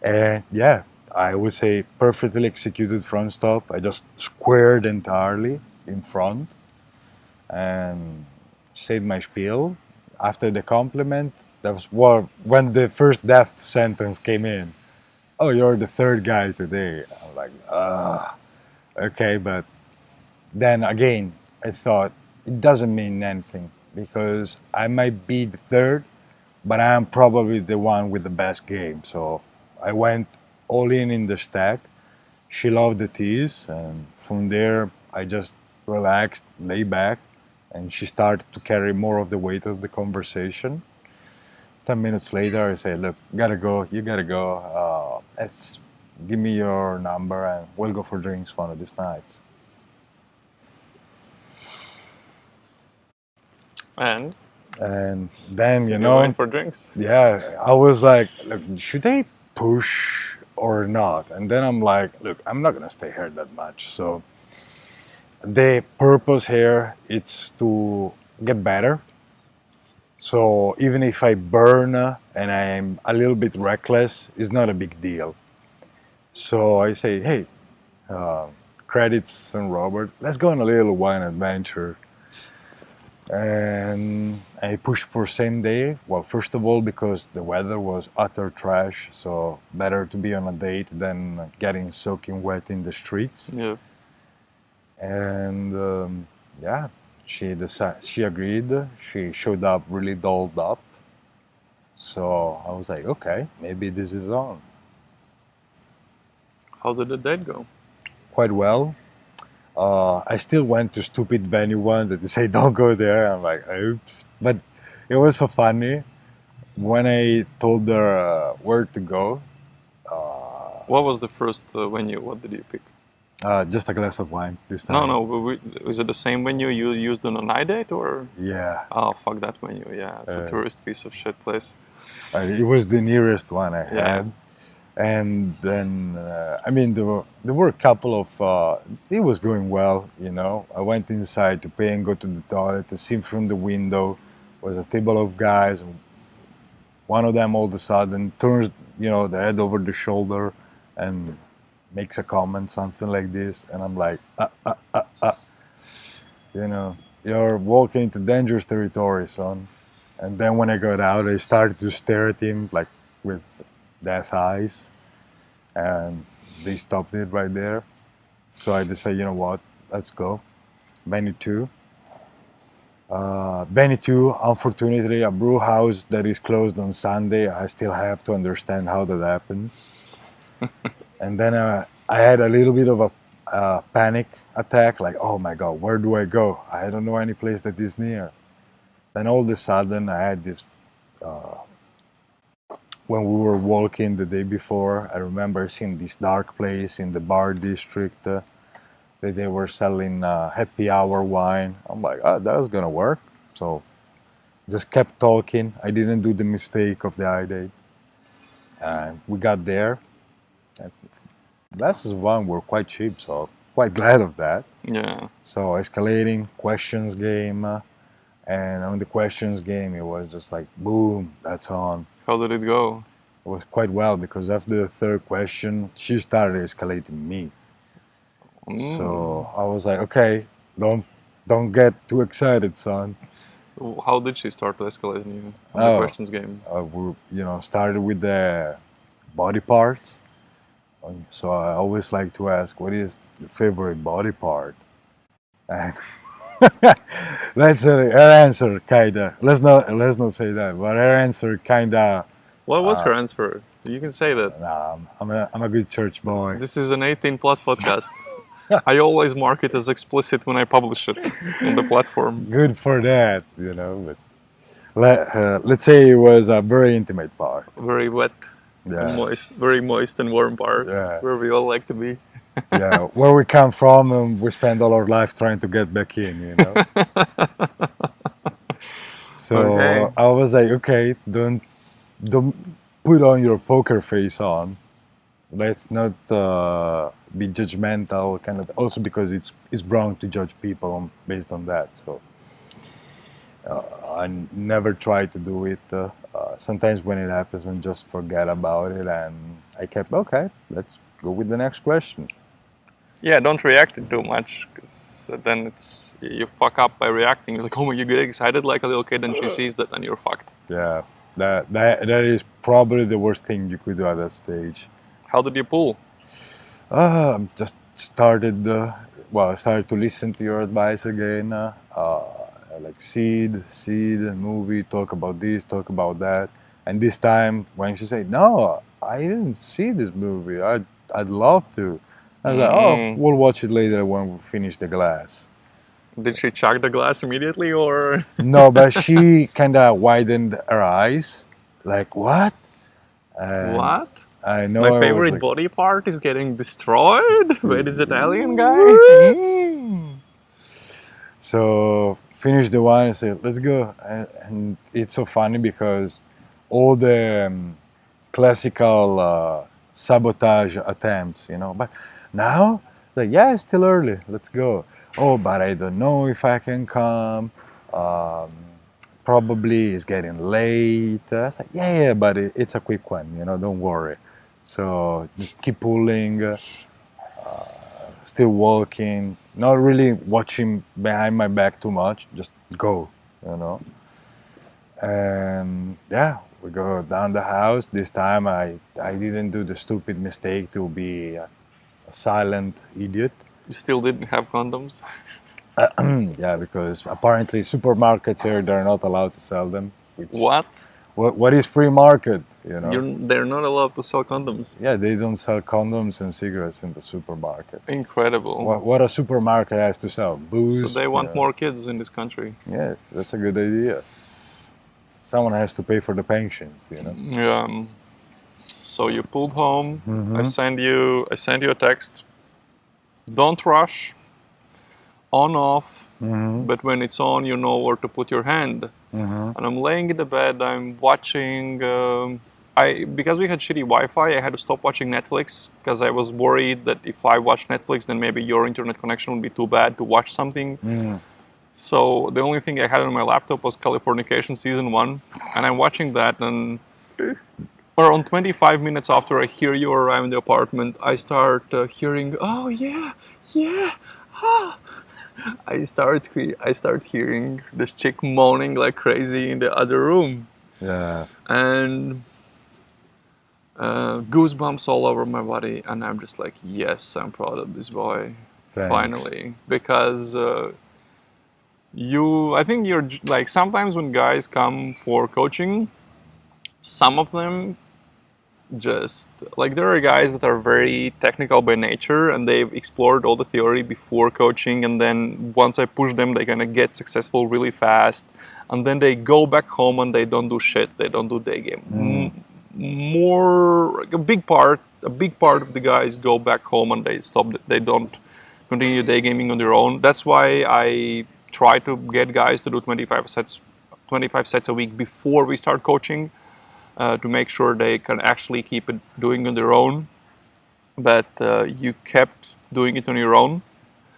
And yeah, I would say perfectly executed front stop. I just squared entirely in front and said my spiel. After the compliment, that was when the first death sentence came in. Oh, you're the third guy today. I'm like, okay, but then again, I thought it doesn't mean anything because I might be the third, but I'm probably the one with the best game. So I went all in the stack. She loved the tease, and from there I just relaxed, lay back, and she started to carry more of the weight of the conversation. 10 minutes later, I say, "Look, gotta go. You gotta go. Let's give me your number, and we'll go for drinks one of these nights." And And then you went for drinks. yeah, I was like, "Look, should I push or not?" And then I'm like, "Look, I'm not gonna stay here that much, so." The purpose here is to get better. So even if I burn and I'm a little bit reckless, it's not a big deal. So I say, hey, uh, credits and Robert, let's go on a little wine adventure. And I pushed for same day. Well, first of all, because the weather was utter trash, so better to be on a date than getting soaking wet in the streets. Yeah. And yeah, she agreed. She showed up really dolled up. So I was like, okay, maybe this is on. How did the date go? Quite well. I still went to stupid venue ones that they say don't go there. I'm like, oops. But it was so funny when I told her where to go. What was the first venue? What did you pick? Just a glass of wine this No, time. no. Was it the same venue you used on a night date, or? Yeah, Oh, fuck that venue. Yeah, it's a tourist piece of shit place. it was the nearest one I Yeah. had. And then I mean there were a couple of it was going well, you know. I went inside to pay and go to the toilet. I see from the window was a table of guys. One of them all of a sudden turns, you know, the head over the shoulder and makes a comment, something like this, and I'm like, you know, you're walking into dangerous territory, son. And then when I got out, I started to stare at him like with death eyes, and they stopped it right there. So I decided, you know what, let's go. Benny 2. Benny 2, unfortunately, a brew house that is closed on Sunday. I still have to understand how that happens. And then I had a little bit of a panic attack, like, oh my God, where do I go? I don't know any place that is near. Then all of a sudden, I had this when we were walking the day before, I remember seeing this dark place in the bar district that they were selling happy hour wine. I'm like, oh, that was gonna work. So just kept talking. I didn't do the mistake of the eye date. And we got there. And glasses of wine were quite cheap, so quite glad of that. Yeah. So escalating questions game, and on the questions game, it was just like boom, that's on. How did it go? It was quite well because after the third question, she started escalating me. So I was like, okay, don't get too excited, son. How did she start escalating you on the questions game? We, you know, started with the body parts. So I always like to ask, what is your favorite body part? And let's say her answer kinda. Let's not say that, but her answer kinda. What was her answer? You can say that. Nah, I'm a good church boy. This is an 18 plus podcast. I always mark it as explicit when I publish it on the platform. Good for that, you know. But let's say it was a very intimate part. Very wet, Yeah. moist, very moist and warm part, Yeah. where we all like to be. Yeah, where we come from, and we spend all our life trying to get back in, you know. Okay. So I was like, okay, don't put on your poker face on. Let's not be judgmental, kind of. Also, because it's wrong to judge people based on that. So I never try to do it. Sometimes when it happens, and just forget about it. And I kept okay. Let's go with the next question. Yeah, don't react it too much, because then it's you fuck up by reacting. You're like, oh my, you get excited like a little kid, and she sees that, and you're fucked. Yeah, that is probably the worst thing you could do at that stage. How did you pull? Just started. I started to listen to your advice again. Like seed, movie, talk about this, talk about that. And this time, when she said, "No, I didn't see this movie. I'd love to," I was like, "Oh, Mm. we'll watch it later when we finish the glass." Did she chug the glass immediately, or? No, but she kind of widened her eyes, like what? And What? I know My I was favorite like, body part is getting destroyed? Wait, is it alien guy? Mm. so finish the wine and say, let's go. And it's so funny because all the classical sabotage attempts, you know, but now, like, yeah, it's still early, let's go. Oh, but I don't know if I can come. Um, Probably it's getting late. I was like, yeah, but it's a quick one, you know, don't worry. So just keep pulling. Still walking, not really watching behind my back too much, just go, you know. And yeah, we go down the house. This time I didn't do the stupid mistake to be a silent idiot. You still didn't have condoms? Yeah, because apparently supermarkets here, they're not allowed to sell them. Which, What? what is free market, you know? They're not allowed to sell condoms. Yeah, they don't sell condoms and cigarettes in the supermarket. Incredible. What a supermarket has to sell? Booze. So they want more kids in this country. Yeah, that's a good idea. Someone has to pay for the pensions, you know. Yeah. So you pulled home. Mm-hmm. I send you a text. Don't rush. On off. Mm-hmm. But when it's on, you know where to put your hand. Mm-hmm. And I'm laying in the bed. I'm watching. Because we had shitty Wi-Fi, I had to stop watching Netflix because I was worried that if I watch Netflix, then maybe your internet connection would be too bad to watch something. Mm. So the only thing I had on my laptop was Californication season 1, and I'm watching that. And around 25 minutes after I hear you arrive in the apartment, I start hearing, "Oh yeah, yeah, ah." I start hearing this chick moaning like crazy in the other room, Yeah. and goosebumps all over my body, and I'm just like, yes, I'm proud of this boy. Thanks. Finally, because I think you're like, sometimes when guys come for coaching, some of them just like, there are guys that are very technical by nature and they've explored all the theory before coaching, and then once I push them, they kind of get successful really fast, and then they go back home and they don't do shit. They don't do day game. More like a big part of the guys go back home and they stop. They don't continue day gaming on their own. That's why I try to get guys to do 25 sets a week before we start coaching, to make sure they can actually keep it doing on their own. But you kept doing it on your own,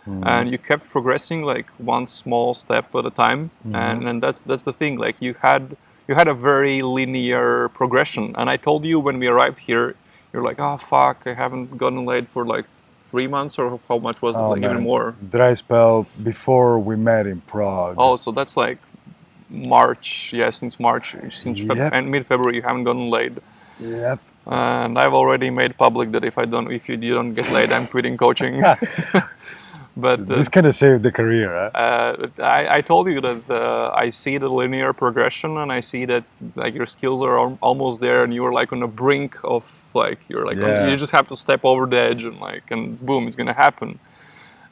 and you kept progressing like one small step at a time. And that's the thing. Like you had a very linear progression. And I told you when we arrived here, you're like, oh fuck, I haven't gotten laid for like 3 months, or how much was it? Oh, Like even man. more. Dry spell before we met in Prague. Oh, so that's like March. Yeah, since March, since Yep. and mid-February, you haven't gotten laid. Yep. And I've already made public that if you don't get laid, I'm quitting coaching. But This kind of saved the career, huh? I told you that I see the linear progression, and I see that like your skills are almost there, and you're like on the brink of like, you're like, Yeah. you just have to step over the edge, and boom, it's gonna happen.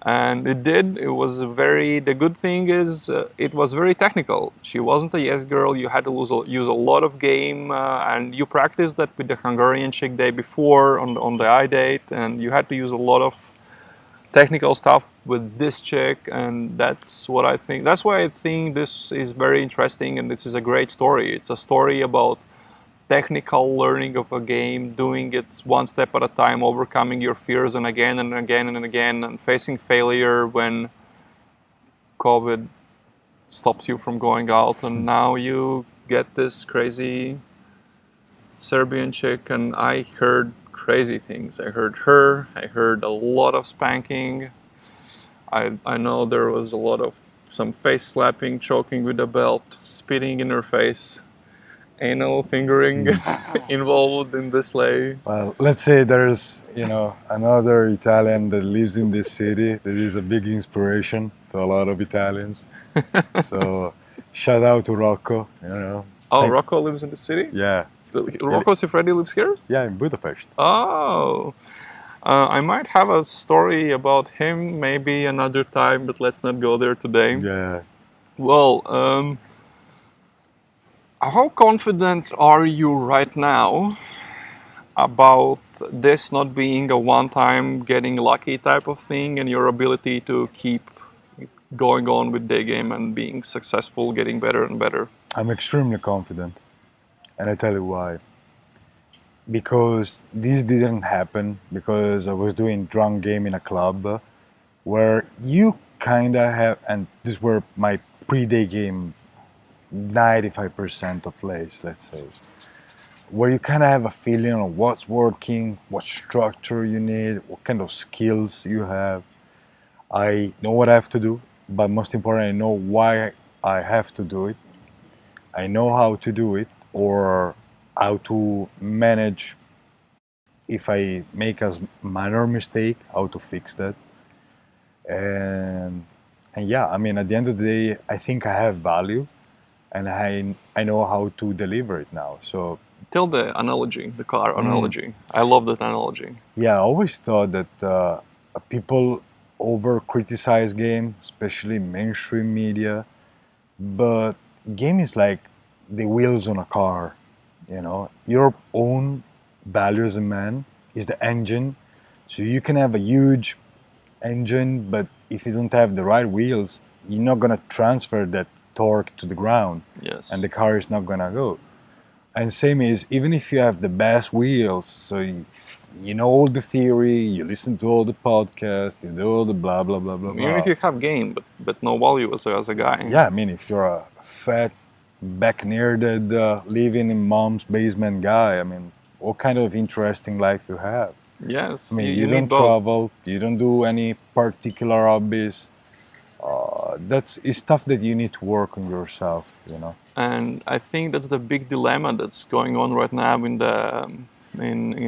And it did. It was the good thing is it was very technical. She wasn't a yes girl. You had to use a lot of game, and you practiced that with the Hungarian chick day before on the I date, and you had to use a lot of technical stuff with this chick, and that's what I think. That's why I think this is very interesting, and this is a great story. It's a story about technical learning of a game, doing it one step at a time, overcoming your fears, and again and again and again, and facing failure when COVID stops you from going out, and now you get this crazy Serbian chick, and I heard crazy things. I heard her, I heard a lot of spanking. I know there was a lot of some face slapping, choking with a belt, spitting in her face, anal fingering involved in this lay. Well, let's say there's, another Italian that lives in this city that is a big inspiration to a lot of Italians. So, shout out to Rocco, Oh, Rocco lives in the city? Yeah. Rocco Siffredi lives here? Yeah, in Budapest. Oh, I might have a story about him maybe another time, but let's not go there today. Yeah. Well, how confident are you right now about this not being a one-time getting lucky type of thing, and your ability to keep going on with day game and being successful, getting better and better? I'm extremely confident, and I tell you why. Because this didn't happen because I was doing drunk game in a club where you kind of have, and this were my pre-day game 95% of plays, let's say, where you kind of have a feeling of what's working, what structure you need, what kind of skills you have. I know what I have to do, but most importantly, I know why I have to do it. I know how to do it, or how to manage if I make a minor mistake, how to fix that. And yeah, I mean, at the end of the day, I think I have value, and I know how to deliver it now. So Tell the analogy, the car analogy. I love that analogy. yeah, I always thought that people over criticize game, especially mainstream media, but game is like the wheels on a car. Your own value as a man is the engine. So you can have a huge engine, but if you don't have the right wheels, you're not gonna transfer that torque to the ground, Yes. and the car is not gonna go. And same is, even if you have the best wheels, so you know all the theory, you listen to all the podcasts, you do all the blah blah blah blah blah. Even if you have game, but no value as a guy. Yeah, I mean, if you're a fat, back-nearded, living in mom's basement guy, I mean, what kind of interesting life you have? Yes. I mean, you you don't need both. travel, you don't do any particular hobbies. It's stuff that you need to work on yourself, And I think that's the big dilemma that's going on right now in the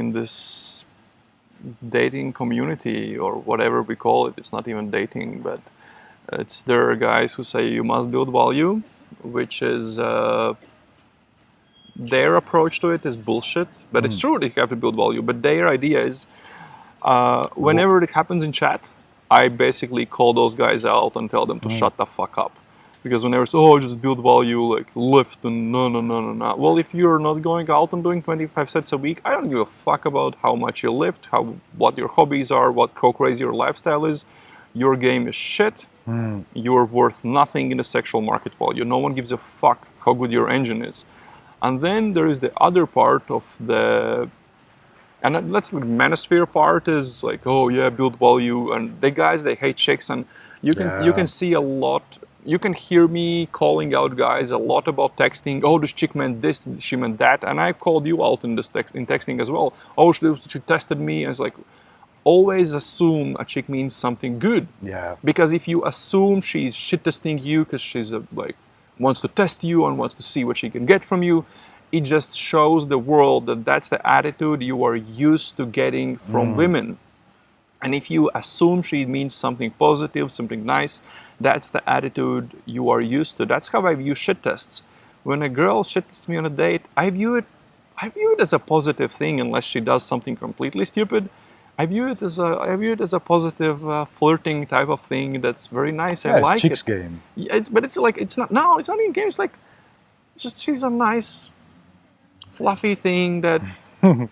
in this dating community, or whatever we call it. It's not even dating, but there are guys who say you must build value, which is their approach to it is bullshit. But it's true that you have to build value. But their idea is whenever it happens in chat, I basically call those guys out and tell them to shut the fuck up. Because whenever it's, just build value, like lift, and no. Well, if you're not going out and doing 25 sets a week, I don't give a fuck about how much you lift, what your hobbies are, how crazy your lifestyle is. Your game is shit. You're worth nothing in the sexual market value. No one gives a fuck how good your engine is. And then there is the other part of the... And let's the manosphere part is like, build value. And the guys, they hate chicks. And you can see a lot... You can hear me calling out guys a lot about texting. Oh, this chick meant this, she meant that. And I called you out in texting as well. Oh, she tested me. And it's like, always assume a chick means something good. Yeah. Because if you assume she's shit testing you because she's wants to test you and wants to see what she can get from you, it just shows the world that that's the attitude you are used to getting from women. And if you assume she means something positive, something nice, that's the attitude you are used to. That's how I view shit tests. When a girl shit tests me on a date, I view it as a positive thing, unless she does something completely stupid. I view it as a positive flirting type of thing that's very nice. I like it's chicks it. game. Yeah, it's not even game. It's like, just she's a nice, fluffy thing that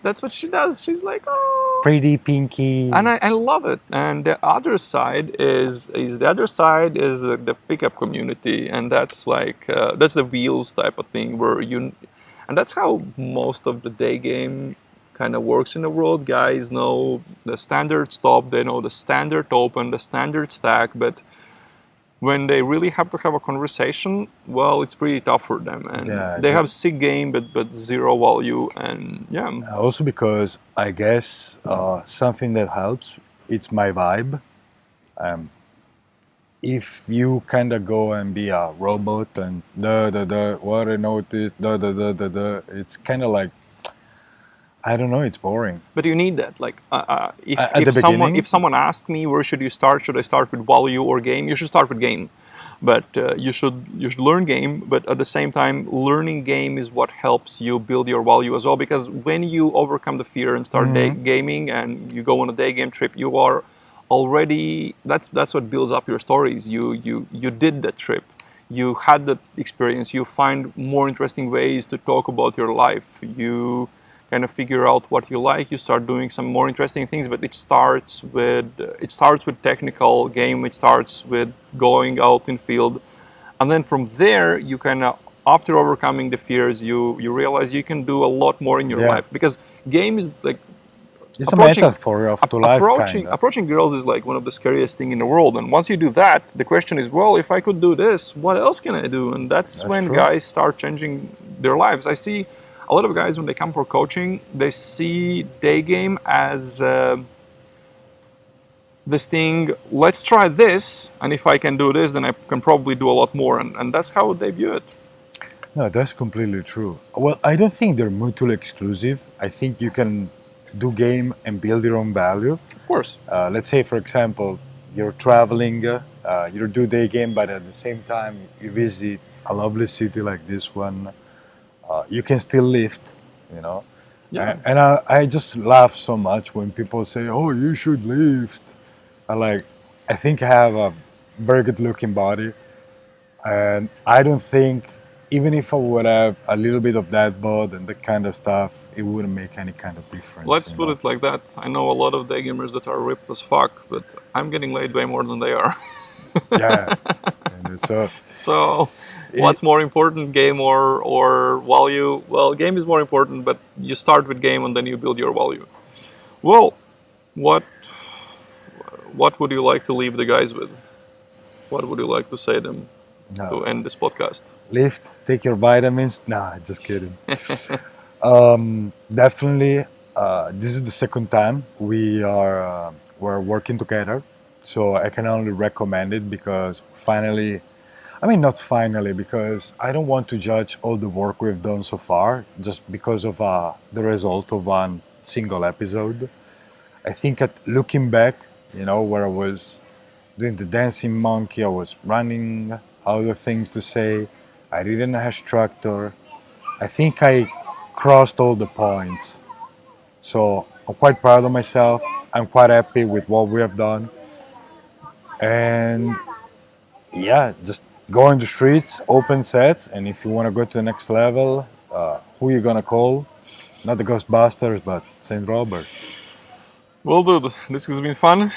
That's what she does. She's like, oh, Pretty pinky. and I love it. And the other side is the pickup community, and that's like that's the wheels type of thing where and that's how most of the day game kind of works in the world. Guys know the standard stop, they know the standard open, the standard stack, but when they really have to have a conversation, well, it's pretty tough for them, and Yeah, they have sick game but zero value, and yeah. also because I guess something that helps, it's my vibe. Um, if you kind of go and be a robot and what I noticed, it's kind of like, I don't know, it's boring. But you need that. Like, At the beginning? if someone asked me where should you start, should I start with value or game? You should start with game, but you should learn game. But at the same time, learning game is what helps you build your value as well. Because when you overcome the fear and start gaming, and you go on a day game trip, you are already that's what builds up your stories. You did that trip. You had that experience. You find more interesting ways to talk about your life. You kind of figure out what you like. You start doing some more interesting things, but it starts with technical game. It starts with going out in field, and then from there you kind of, after overcoming the fears, you realize you can do a lot more in your Yeah. life, because game is like It's approaching- a metaphor of to life, kind of. approaching girls is like one of the scariest thing in the world. And once you do that, the question is, well, if I could do this, what else can I do? And that's when true. guys start changing their lives. I see a lot of guys when they come for coaching, they see day game as this thing. Let's try this, and if I can do this, then I can probably do a lot more. And that's how they view it. No, that's completely true. Well, I don't think they're mutually exclusive. I think you can do game and build your own value. Of course. Let's say, for example, you're traveling, you do day game, but at the same time you visit a lovely city like this one. You can still lift, you know. Yeah. And I just laugh so much when people say, "Oh, you should lift." I think I have a very good looking body, and I don't think, even if I would have a little bit of that bod and that kind of stuff, it wouldn't make any kind of difference. Let's you put know? it like that. I know a lot of day gamers that are ripped as fuck, but I'm getting laid way more than they are. Yeah. And so So, what's more important, game or value? Well, game is more important, but you start with game and then you build your value. Well, what would you like to leave the guys with? What would you like to say them to no. end this podcast? Lift, take your vitamins. Nah, just kidding. Definitely, this is the second time we're working together, so I can only recommend it because finally, I mean not finally, because I don't want to judge all the work we've done so far just because of the result of one single episode. I think at looking back, you know, where I was doing the dancing monkey, I was running other things to say. I didn't have structure. I think I crossed all the points. So I'm quite proud of myself. I'm quite happy with what we have done. And yeah, just go in the streets, open sets, and if you want to go to the next level, who you gonna call? Not the Ghostbusters, but Saint Robert. Well, dude, this has been fun.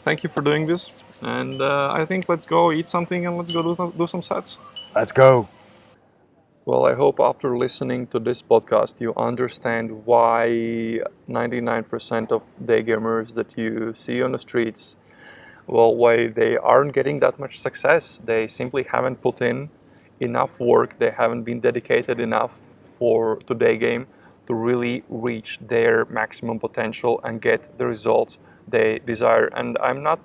Thank you for doing this. And I think let's go eat something and let's go do some sets. Let's go. Well, I hope after listening to this podcast, you understand why 99% of day gamers that you see on the streets, well, why they aren't getting that much success. They simply haven't put in enough work. They haven't been dedicated enough to day game to really reach their maximum potential and get the results they desire. And I'm not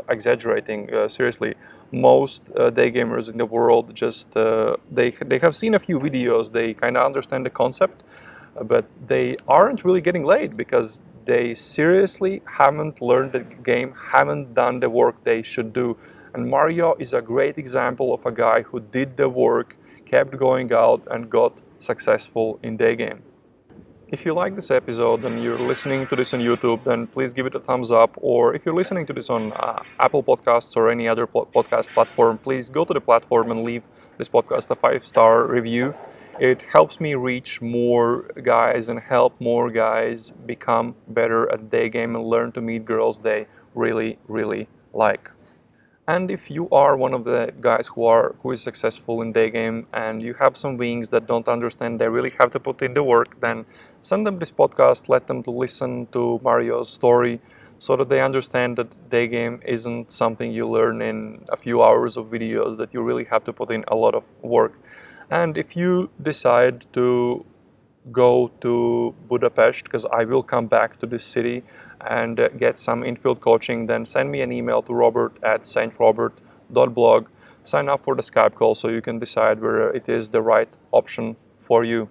exaggerating, seriously. Most day gamers in the world just they have seen a few videos, they kind of understand the concept, but they aren't really getting laid because they seriously haven't learned the game, haven't done the work they should do. And Mario is a great example of a guy who did the work, kept going out, and got successful in day game. If you like this episode and you're listening to this on YouTube, then please give it a thumbs up. Or if you're listening to this on Apple Podcasts or any other podcast platform, please go to the platform and leave this podcast a 5-star review. It helps me reach more guys and help more guys become better at day game and learn to meet girls they really, really like. And if you are one of the guys who is successful in day game and you have some wings that don't understand they really have to put in the work, then send them this podcast, let them to listen to Mario's story so that they understand that day game isn't something you learn in a few hours of videos, that you really have to put in a lot of work. And if you decide to go to Budapest, because I will come back to this city and get some infield coaching, then send me an email to robert@strobert.blog. Sign up for the Skype call so you can decide whether it is the right option for you.